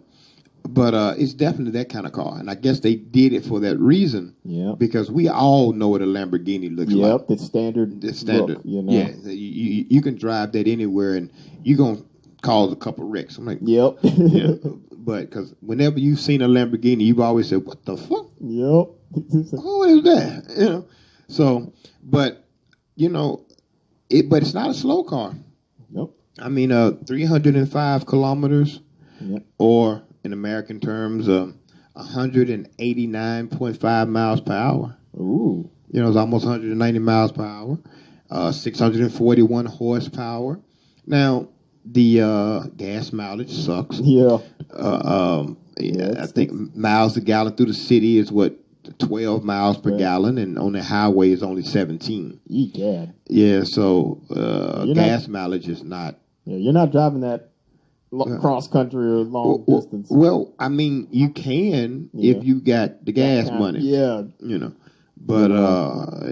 but it's definitely that kind of car. And I guess they did it for that reason. Because we all know what a Lamborghini looks like. The standard. Look, Yeah, you can drive that anywhere and you're going to cause a couple wrecks. I'm like, But because whenever you've seen a Lamborghini, you've always said, what the fuck? Oh, what is that? So, but, but it's not a slow car. Nope. 305 kilometers, or in American terms, 189.5 miles per hour. Ooh. It's almost 190 miles per hour. 641 horsepower. Now, the gas mileage sucks. I think miles a gallon through the city is 12 miles per gallon, and on the highway is only 17. Yeah, so gas mileage is not. You're not driving that cross country or long distance. Well, you can if you got the gas money. But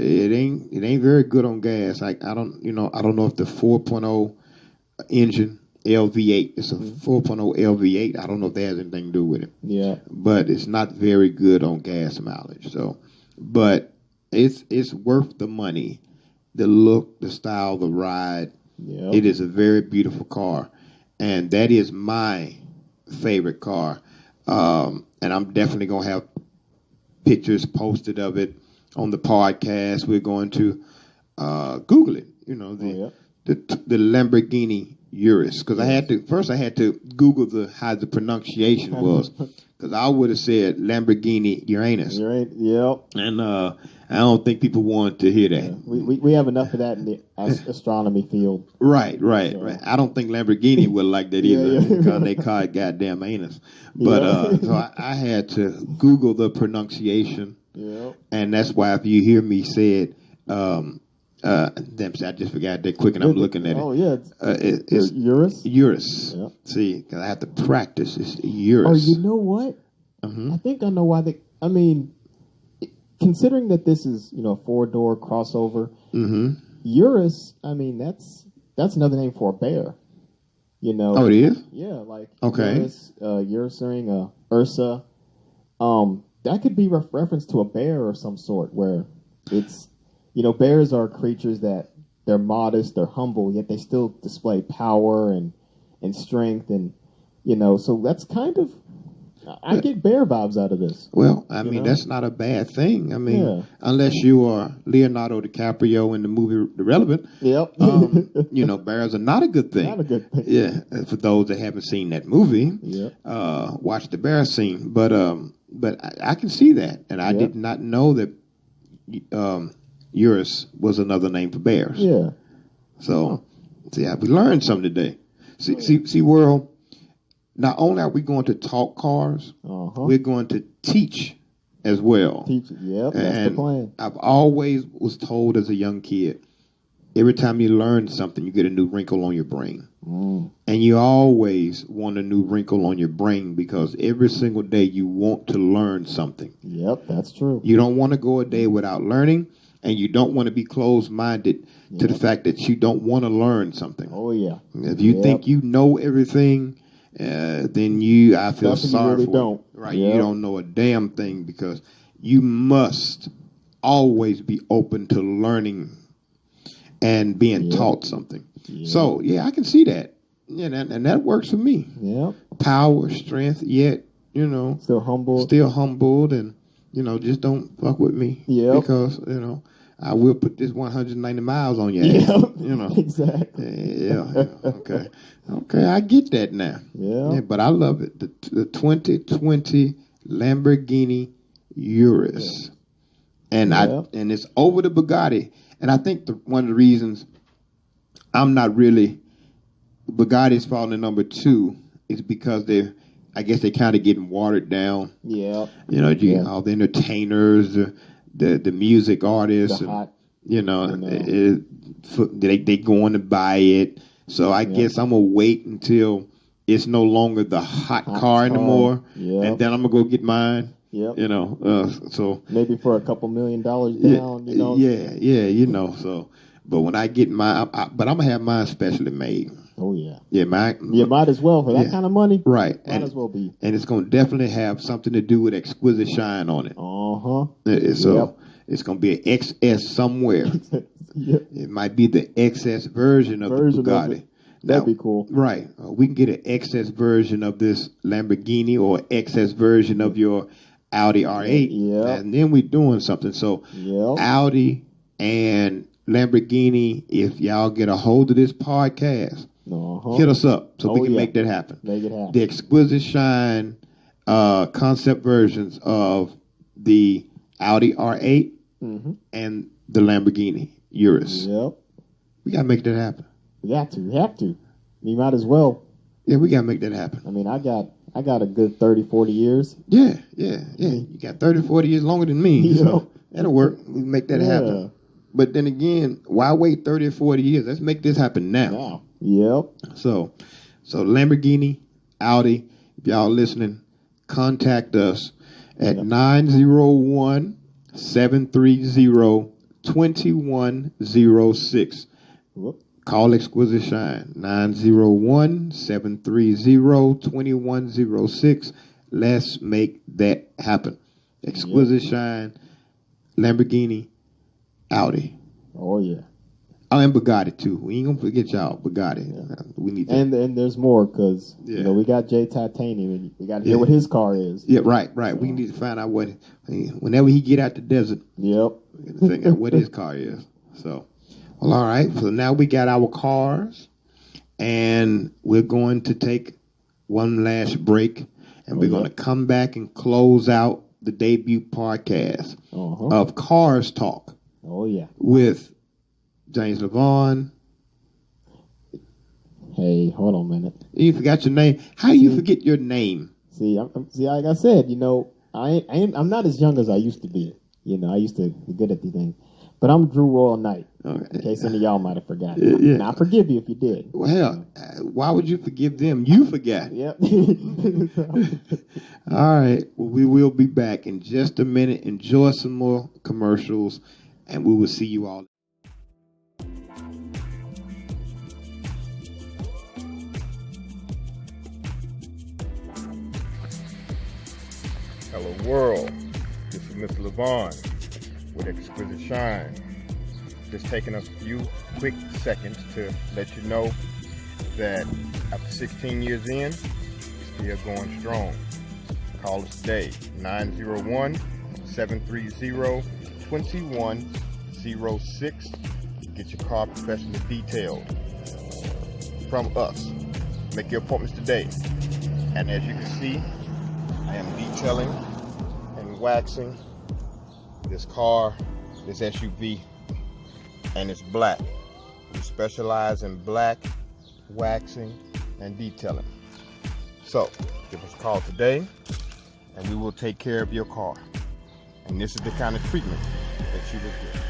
it ain't very good on gas. I don't know if the 4.0 engine LV8, it's a 4.0 LV8. I don't know if that has anything to do with it. But it's not very good on gas mileage. So, but it's worth the money, the look, the style, the ride. It is a very beautiful car, and that is my favorite car. And I'm definitely gonna have pictures posted of it on the podcast. We're going to Google it. The Lamborghini Urus, because I had to Google how the pronunciation was, because I would have said Lamborghini Uranus. And I don't think people wanted to hear that. We have enough of that in the astronomy field. Right. I don't think Lamborghini would like that either, because they call it goddamn anus. But so I had to Google the pronunciation, and that's why if you hear me say it. I just forgot that quick, and I'm looking at it. Oh, yeah. It's Urus? Urus. See, because I have to practice. It's Urus. Oh, you know what? I think I know why they... considering that this is, a four-door crossover, Urus, that's another name for a bear. Oh, it is? Yeah, okay. Urus, Urusing, Ursa. That could be reference to a bear or some sort, where it's... bears are creatures that they're modest, they're humble, yet they still display power and strength, and so that's kind of, I get bear vibes out of this. Well, that's not a bad thing. Unless you are Leonardo DiCaprio in the movie The Relevant. Bears are not a good thing. Not a good thing. Yeah, for those that haven't seen that movie, watch the bear scene. But I can see that, and I did not know that. Urus was another name for bears. So, we learned something today. See, world. Not only are we going to talk cars, we're going to teach as well. That's the plan. I've always was told as a young kid, every time you learn something, you get a new wrinkle on your brain. And you always want a new wrinkle on your brain because every single day you want to learn something. That's true. You don't want to go a day without learning. And you don't want to be closed-minded to the fact that you don't want to learn something. Oh, yeah. If you think you know everything, then I feel sorry for you. Right? You don't know a damn thing because you must always be open to learning and being taught something. Yeah. So, I can see that. Yeah, and that works for me. Yeah. Power, strength, yet, still humbled and, just don't fuck with me. Yeah. Because, I will put this 190 miles on your ass. Exactly. Okay. Okay, I get that now. Yeah. But I love it. The 2020 Lamborghini Urus. And and it's over the Bugatti. And I think one of the reasons I'm not really Bugatti's falling to number 2 is because they're kind of getting watered down. Yeah. All the entertainers, the music artists, they going to buy it. So I guess I'm gonna wait until it's no longer the hot car anymore, and then I'm gonna go get mine. Yep. So maybe for a couple $1 million down. So, but when I get mine, but I'm gonna have mine specially made. Oh yeah. Yeah, might as well for that kind of money. Right. Might as well be. And it's gonna definitely have something to do with Xquisite shine on it. So it's gonna be an XS somewhere. It might be the XS version of the Bugatti. That'd be cool. Right. We can get an XS version of this Lamborghini or XS version of your Audi R8. Yeah. And then we're doing something. So Audi and Lamborghini, if y'all get a hold of this podcast, hit us up so we can make that happen. Make it happen. The Exquisite Shine concept versions of the Audi R8 and the Lamborghini Urus. Yep. We got to make that happen. We have to. You might as well. Yeah, we got to make that happen. I mean, I got a good 30, 40 years. Yeah. You got 30, 40 years longer than me. So that'll work. We can make that happen. But then again, why wait 30 or 40 years? Let's make this happen now. Yep. So Lamborghini, Audi, if y'all listening, contact us at 901-730-2106. Call Exquisite Shine, 901-730-2106. Let's make that happen. Exquisite Shine, Lamborghini, Audi. Oh, yeah. Oh, and Bugatti, too. We ain't going to forget y'all, Bugatti. Yeah. We need that. And there's more, because, we got Jay Titanium, and we got to hear what his car is. Yeah, right. We need to find out whenever he get out the desert, figure out what his car is. So, well, all right. So now we got our cars, and we're going to take one last break, and we're going to come back and close out the debut podcast of Cars Talk. Oh, yeah. With James LeVon. Hey, hold on a minute. You forgot your name. How do you forget your name? See, like I said, I'm not as young as I used to be. I used to be good at these things. But I'm Drew Royal Knight, in case any of y'all might have forgotten. And I forgive you if you did. Well, hell, why would you forgive them? You forgot. Yep. All right. Well, we will be back in just a minute. Enjoy some more commercials, and we will see you all. Hello world, this is Mr. LeVon with Exquisite Shine. Just taking a few quick seconds to let you know that after 16 years in, still going strong. Call us today, 901-730-2106. Get your car professionally detailed from us. Make your appointments today. And as you can see, I am detailing and waxing this car, this SUV, and it's black. We specialize in black waxing and detailing. So, give us a call today, and we will take care of your car. And this is the kind of treatment that you will get.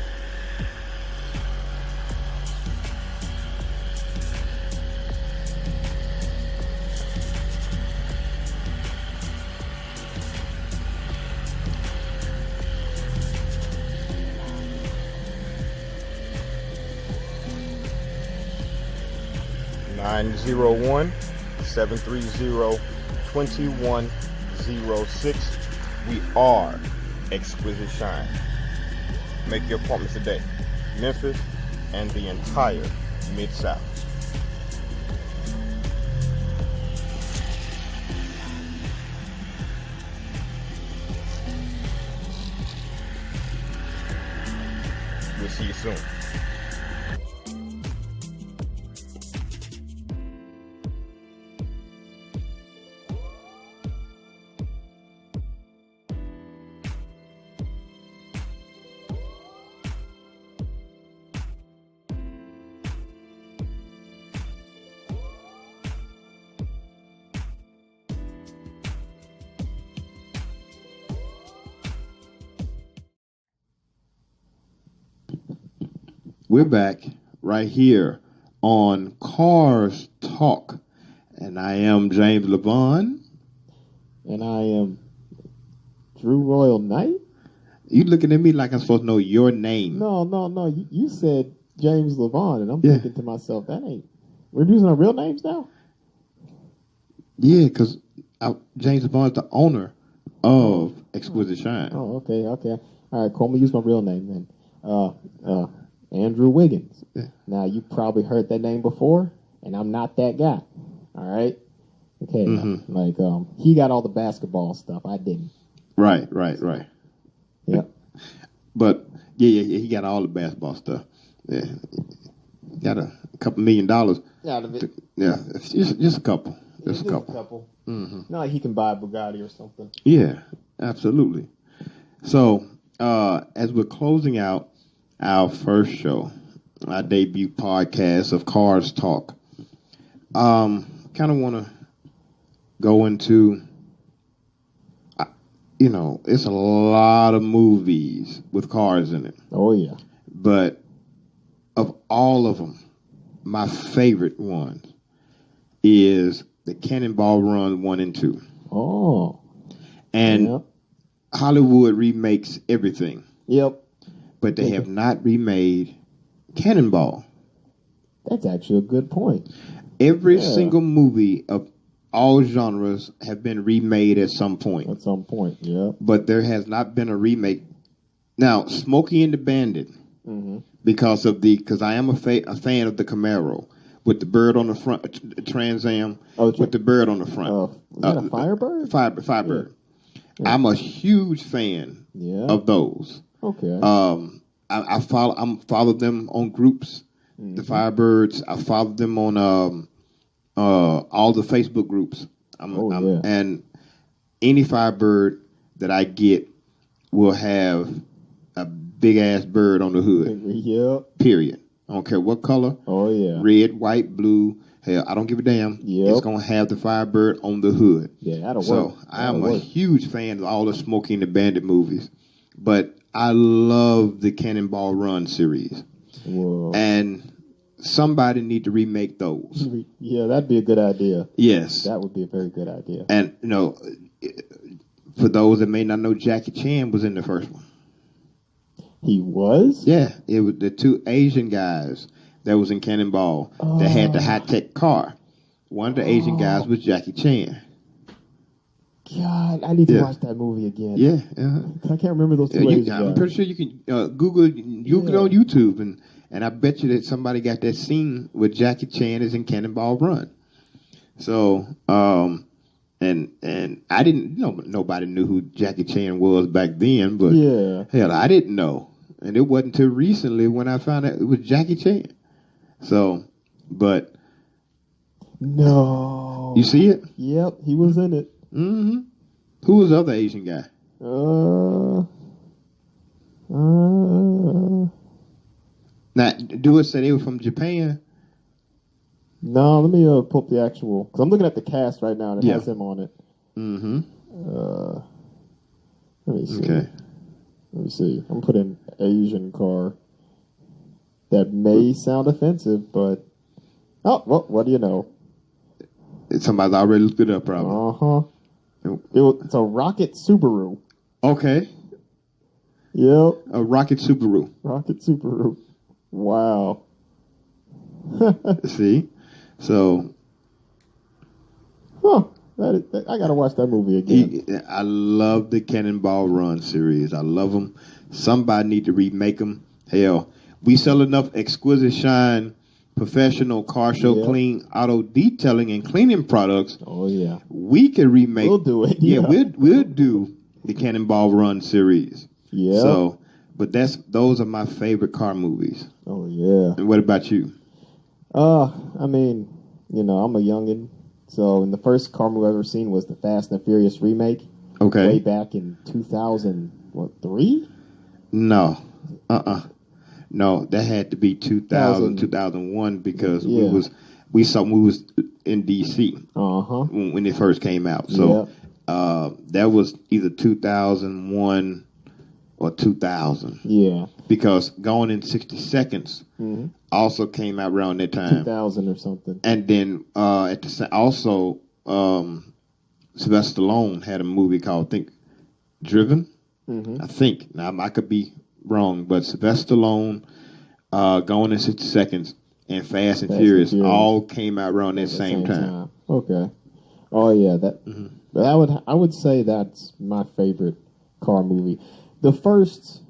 901-730-2106. We are Exquisite Shine. Make your appointments today. Memphis and the entire Mid-South. We'll see you soon. We're back right here on Carz Talk, and I am James LeBon. And I am Drew Royal Knight. You looking at me like I'm supposed to know your name? No. You said James LeBon, and I'm thinking to myself, we're using our real names now? Yeah, because James LeBon is the owner of Xquisite Shine. Oh, okay. All right, cool. I'm going to use my real name then. Andrew Wiggins. Yeah. Now, you probably heard that name before, and I'm not that guy. All right? Okay. Mm-hmm. He got all the basketball stuff. I didn't. Right. Yep. But, yeah, he got all the basketball stuff. Yeah. Got a couple $1 million. Out of it. Yeah, it's just a couple. Just a couple. Mm-hmm. Not like he can buy a Bugatti or something. Yeah, absolutely. So, as we're closing out our first show, our debut podcast of Carz Talk, kind of want to go into, it's a lot of movies with cars in it. Oh, yeah. But of all of them, my favorite one is the Cannonball Run 1 and 2. Oh. And yep. Hollywood remakes everything. Yep. But they have not remade Cannonball. That's actually a good point. Every single movie of all genres have been remade at some point. Yeah. But there has not been a remake. Now, Smokey and the Bandit, because I am a fan of the Camaro with the bird on the front, Trans Am with the bird on the front. Is that a Firebird? Firebird. Yeah. I'm a huge fan of those. Okay. I follow them on groups, the Firebirds. I follow them on all the Facebook groups. And any Firebird that I get will have a big ass bird on the hood. Yep. Period. I don't care what color. Oh yeah. Red, white, blue. Hell, I don't give a damn. Yep. It's gonna have the Firebird on the hood. Yeah, that'll work. So I am a huge fan of all the Smokey and the Bandit movies, but I love the Cannonball Run series. Whoa. And somebody need to remake those. Yeah, that'd be a good idea. Yes. That would be a very good idea. And, for those that may not know, Jackie Chan was in the first one. He was? Yeah. It was the two Asian guys that was in Cannonball that had the high-tech car. One of the Asian guys was Jackie Chan. God, I need to watch that movie again. Yeah. I can't remember those two Asian guys. I'm pretty sure you can Google it on YouTube, and I bet you that somebody got that scene with Jackie Chan is in Cannonball Run. So, and I didn't nobody knew who Jackie Chan was back then, but hell, I didn't know. And it wasn't until recently when I found out it was Jackie Chan. So, but no. You see it? Yep, he was in it. Mm-hmm. Who was the other Asian guy? Now, do it say they were from Japan? No, let me pull up the actual, because I'm looking at the cast right now and it has him on it. Mm-hmm. Let me see. Okay. Let me see. I'm putting Asian car. That may sound offensive, but well, what do you know? Somebody's already looked it up, probably. It's a Rocket Subaru. Okay. Yep. A Rocket Subaru. Rocket Subaru. Wow. See? So. I got to watch that movie again. I love the Cannonball Run series. I love them Somebody need to remake them. Hell, we sell enough Exquisite Shine professional car show clean auto detailing and cleaning products. Oh yeah, we can remake. We'll do it. Yeah, we'll do the Cannonball Run series. Yeah. So, but those are my favorite car movies. Oh yeah. And what about you? I mean, I'm a youngin', so the first car movie I've ever seen was the Fast and Furious remake. Okay. Way back in 2003? No. No, that had to be 2001 because we was in DC when it first came out. So that was either 2001 or 2000. Yeah. Because Gone in 60 Seconds also came out around that time. 2000 or something. And then also Sylvester Stallone had a movie called, I think, Driven. I think. Now, I could be wrong, but Sylvester Stallone, Gone in 60 Seconds, and Fast and Furious all came out around that same time. Okay. Oh yeah, I would say that's my favorite car movie. The first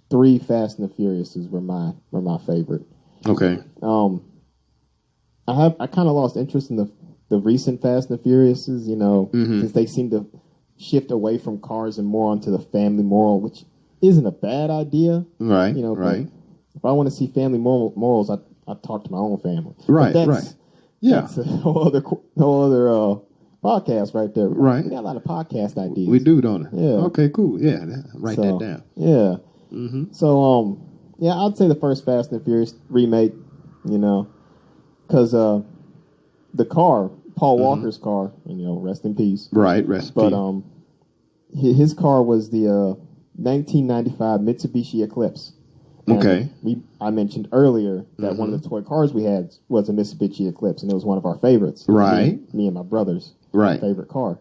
3 Fast and the Furiouses were my favorite. Okay. I kind of lost interest in the recent Fast and the Furiouses, because they seem to shift away from cars and more onto the family moral, which isn't a bad idea. Right. But if I want to see family morals, I talk to my own family. Right. Yeah. That's a whole other podcast right there. Right. We got a lot of podcast ideas. We do, don't we? Yeah. Okay, cool. Yeah, write that down. Yeah. So, I'd say the first Fast and Furious remake, because the car, Paul Walker's car, rest in peace. Right, rest in peace. But his car was the 1995 Mitsubishi Eclipse. And okay. I mentioned earlier that one of the toy cars we had was a Mitsubishi Eclipse, and it was one of our favorites. Right. Me and my brother's right. favorite car.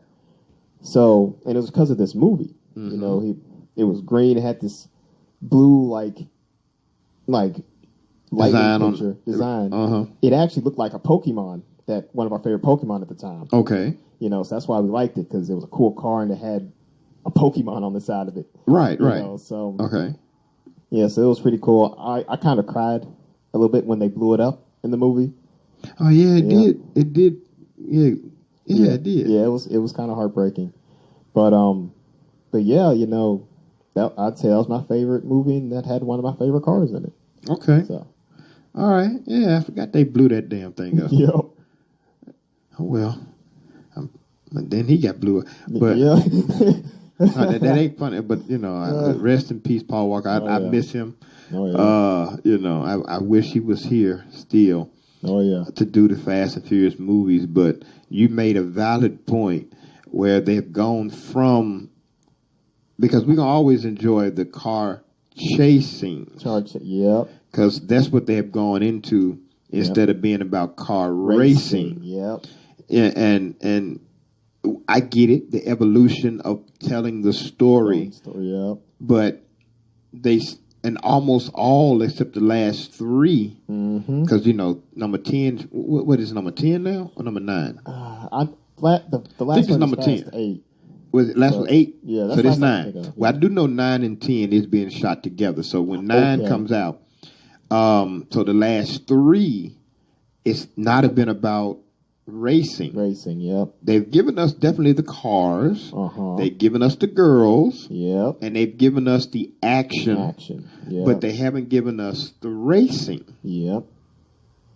So, and it was because of this movie. It was green. It had this blue, like lightning design. It actually looked like a Pokemon, that one of our favorite Pokemon at the time. Okay. So that's why we liked it, because it was a cool car and it had a Pokemon on the side of it. Right. So okay. Yeah, so it was pretty cool. I kind of cried a little bit when they blew it up in the movie. Oh yeah, it did. It did. Yeah, it did. Yeah, it was kind of heartbreaking, but yeah, I'd say that was my favorite movie, and that had one of my favorite cars in it. Okay. So, all right. Yeah, I forgot they blew that damn thing up. Yep. Oh well. Then he got blew up, but yeah. that ain't funny. But rest in peace, Paul Walker. I miss him. Oh yeah. I wish he was here still. Oh yeah. To do the Fast and Furious movies, but you made a valid point where they've gone from, because we can always enjoy the car chasing. Yep. Because that's what they have gone into instead of being about car racing. Yep. And I get it, the evolution of telling the story. Yep. But and almost all except the last 3, because number 10. What is number 10 now or number 9? The last one is number 10. 8. Was it last one 8? Yeah, that's so this 9. Well, I do know 9 and 10 is being shot together. So when 9 comes out, so the last 3, it's not been about racing. Yep. They've given us definitely the cars. They've given us the girls. Yep. And they've given us the action. Yep. But they haven't given us the racing. Yep.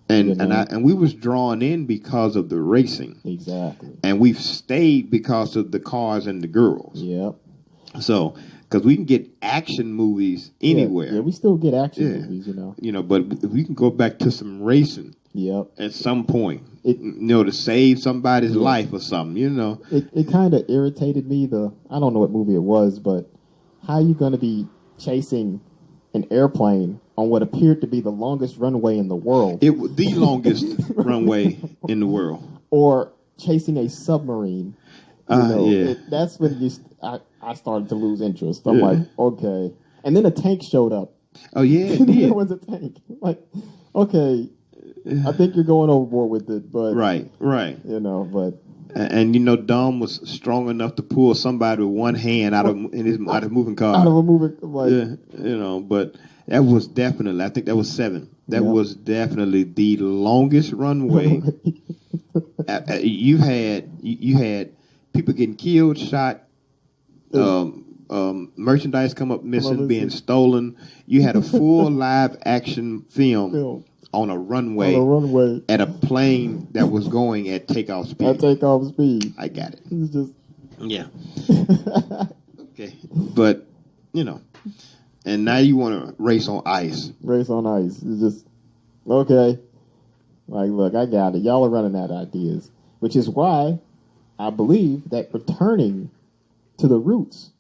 And we was drawn in because of the racing. Exactly. And we've stayed because of the cars and the girls. Yep. So, because we can get action movies anywhere. Yeah, we still get action movies, But if we can go back to some racing. Yep. At some point, to save somebody's life or something, It kind of irritated me. I don't know what movie it was, but how are you going to be chasing an airplane on what appeared to be the longest runway in the world? It was the longest runway in the world. Or chasing a submarine. That's when I started to lose interest. I'm like, okay. And then a tank showed up. Oh yeah, it did. There was a tank. Like, okay. I think you're going overboard with it, but right. but And you know, Dom was strong enough to pull somebody with one hand out of a moving car. Out of a moving car. Yeah, you know, but that was definitely, I think that was 7. That was definitely the longest runway. You had people getting killed, shot, merchandise come up missing, being stolen. You had a full live action film on a runway at a plane that was going at takeoff speed. At takeoff speed. I got it. It's just yeah. Okay, but you know, and now you want to race on ice. Race on ice. It's just okay. Like, look, I got it. Y'all are running out of ideas, which is why I believe that returning to the roots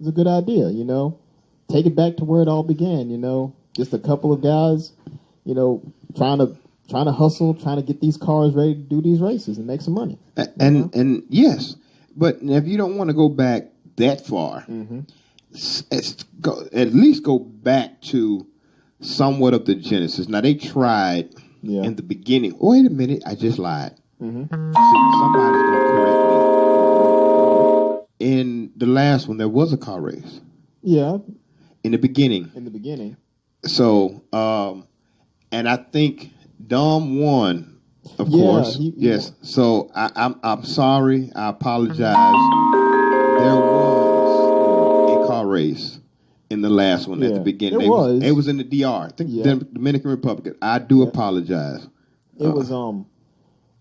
is a good idea. You know, take it back to where it all began. You know, just a couple of guys, you know, trying to hustle, trying to get these cars ready to do these races and make some money. And yes, but if you don't want to go back that far, at least go back to somewhat of the genesis. Now they tried in the beginning. Wait a minute, I just lied. Somebody's gonna correct me. In the last one, there was a car race. Yeah. In the beginning. So, and I think Dom won, of course. Yes. So I'm sorry. I apologize. There was a car race in the last one at the beginning. It was in the DR. I think the Dominican Republic. I do apologize. It was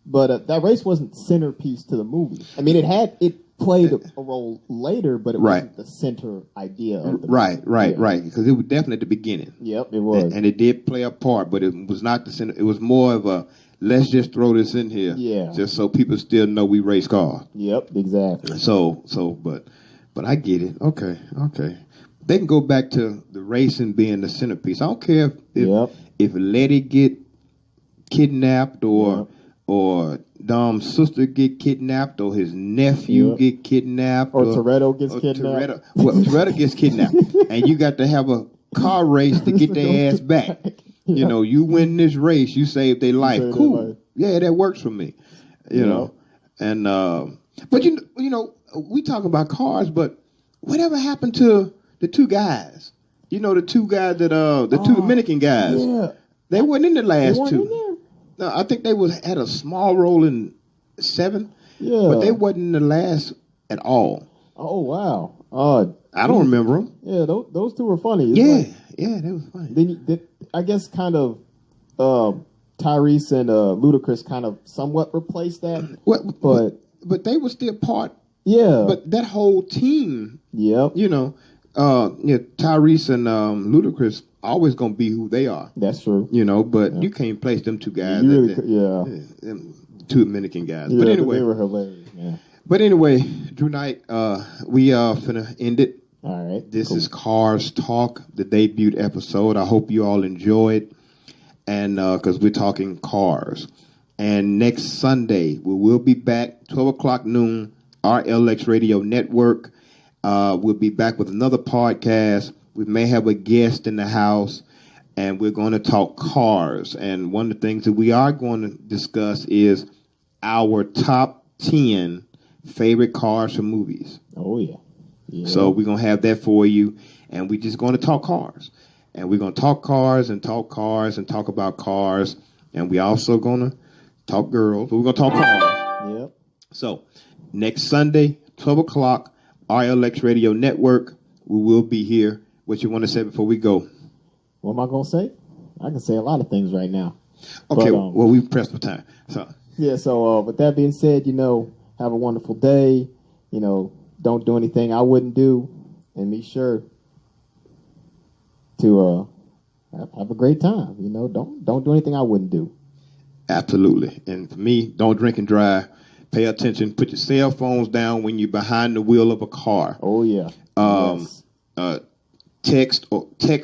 but that race wasn't centerpiece to the movie. I mean, it played a role later, but it wasn't the center idea of the movie. Right. Because it was definitely at the beginning. Yep, it was. And it did play a part, but it was not the center. It was more of a, let's just throw this in here. Yeah. Just so people still know we race cars. Yep, exactly. But I get it. Okay. They can go back to the racing being the centerpiece. I don't care if Letty get kidnapped or Dom's sister get kidnapped or his nephew get kidnapped. Or Toretto gets kidnapped. Toretto gets kidnapped. And you got to have a car race to get their ass back. You know, you win this race, you save their life. Cool. Yeah, that works for me. You know. And but you know, we talk about cars, but whatever happened to the two guys? You know, the two guys that the two Dominican guys. Yeah. They weren't in the last two. In there? No, I think they had a small role in 7. Yeah. But they wasn't in the last at all. Oh wow. I don't remember them. Yeah, those two were funny. Yeah, they was funny. Then I guess kind of Tyrese and Ludacris kind of somewhat replaced that. But they were still part. Yeah. But that whole team. Yep. You know, Tyrese and Ludacris always gonna be who they are. That's true. You know, but you can't place them two guys. Them two Dominican guys. Yeah, but anyway, they were hilarious. Yeah. But anyway, Drew Knight, we are finna end it. All right. This is Carz Talk, the debut episode. I hope you all enjoy it, and because we're talking cars. And next Sunday we will be back 12:00 noon. RLX Radio Network. We'll be back with another podcast. We may have a guest in the house, and we're going to talk cars. And one of the things that we are going to discuss is our top 10 favorite cars from movies. Oh, yeah. So we're going to have that for you, and we're just going to talk cars. And we're going to talk cars and talk cars and talk about cars. And we also going to talk girls, but we're going to talk cars. Yep. So next Sunday, 12:00, RLX Radio Network. We will be here. What you want to say before we go? What am I going to say? I can say a lot of things right now. Okay, well, we pressed for time. So with that being said, you know, have a wonderful day. You know, don't do anything I wouldn't do. And be sure to have a great time. You know, don't do anything I wouldn't do. Absolutely. And for me, don't drink and drive. Pay attention. Put your cell phones down when you're behind the wheel of a car. Oh, yeah. Text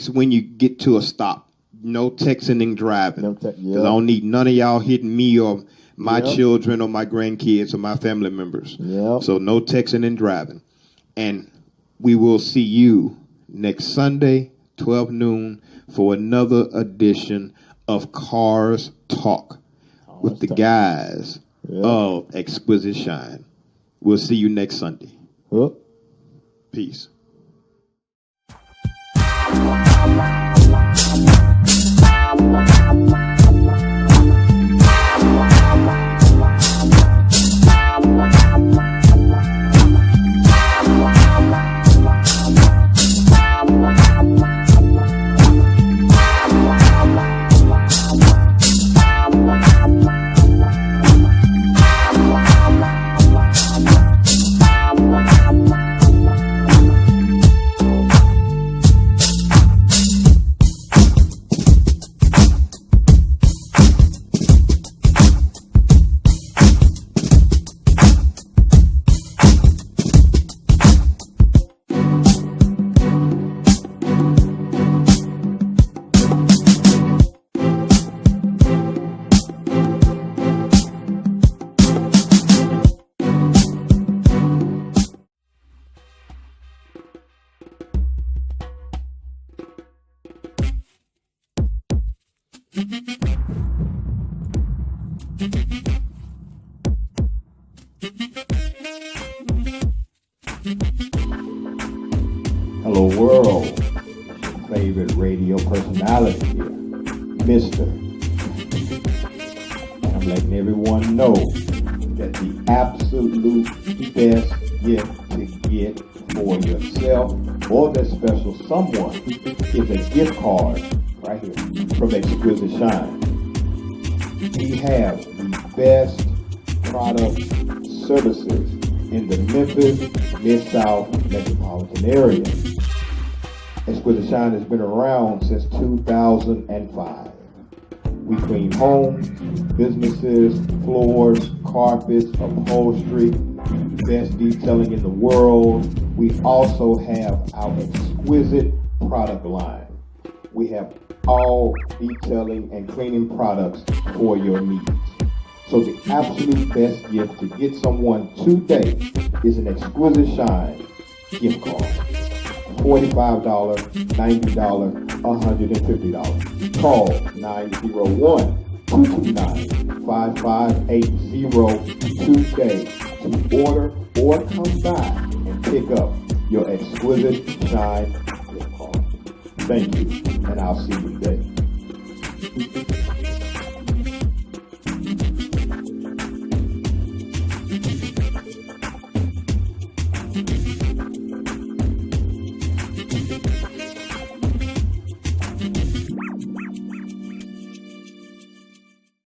when you get to a stop. No texting and driving. Because I don't need none of y'all hitting me or my children or my grandkids or my family members. Yep. So no texting and driving. And we will see you next Sunday, 12 noon, for another edition of Carz Talk with the guys of Exquisite Shine. We'll see you next Sunday. Huh? Peace. Hello world, favorite radio personality here, Mr. And I'm letting everyone know that the absolute best gift to get for yourself or that special someone is a gift card right here from Exquisite Shine. We have the best products, services in the Memphis, Mid-South metropolitan area. Exquisite Shine has been around since 2005. We clean homes, businesses, floors, carpets, upholstery, best detailing in the world. We also have our exquisite product line. We have all detailing and cleaning products for your needs. So the absolute best gift to get someone today is an Exquisite Shine gift card. $45, $90, $150. Call 901-229-5580 today to order or come by and pick up your Exquisite Shine gift card. Thank you, and I'll see you today.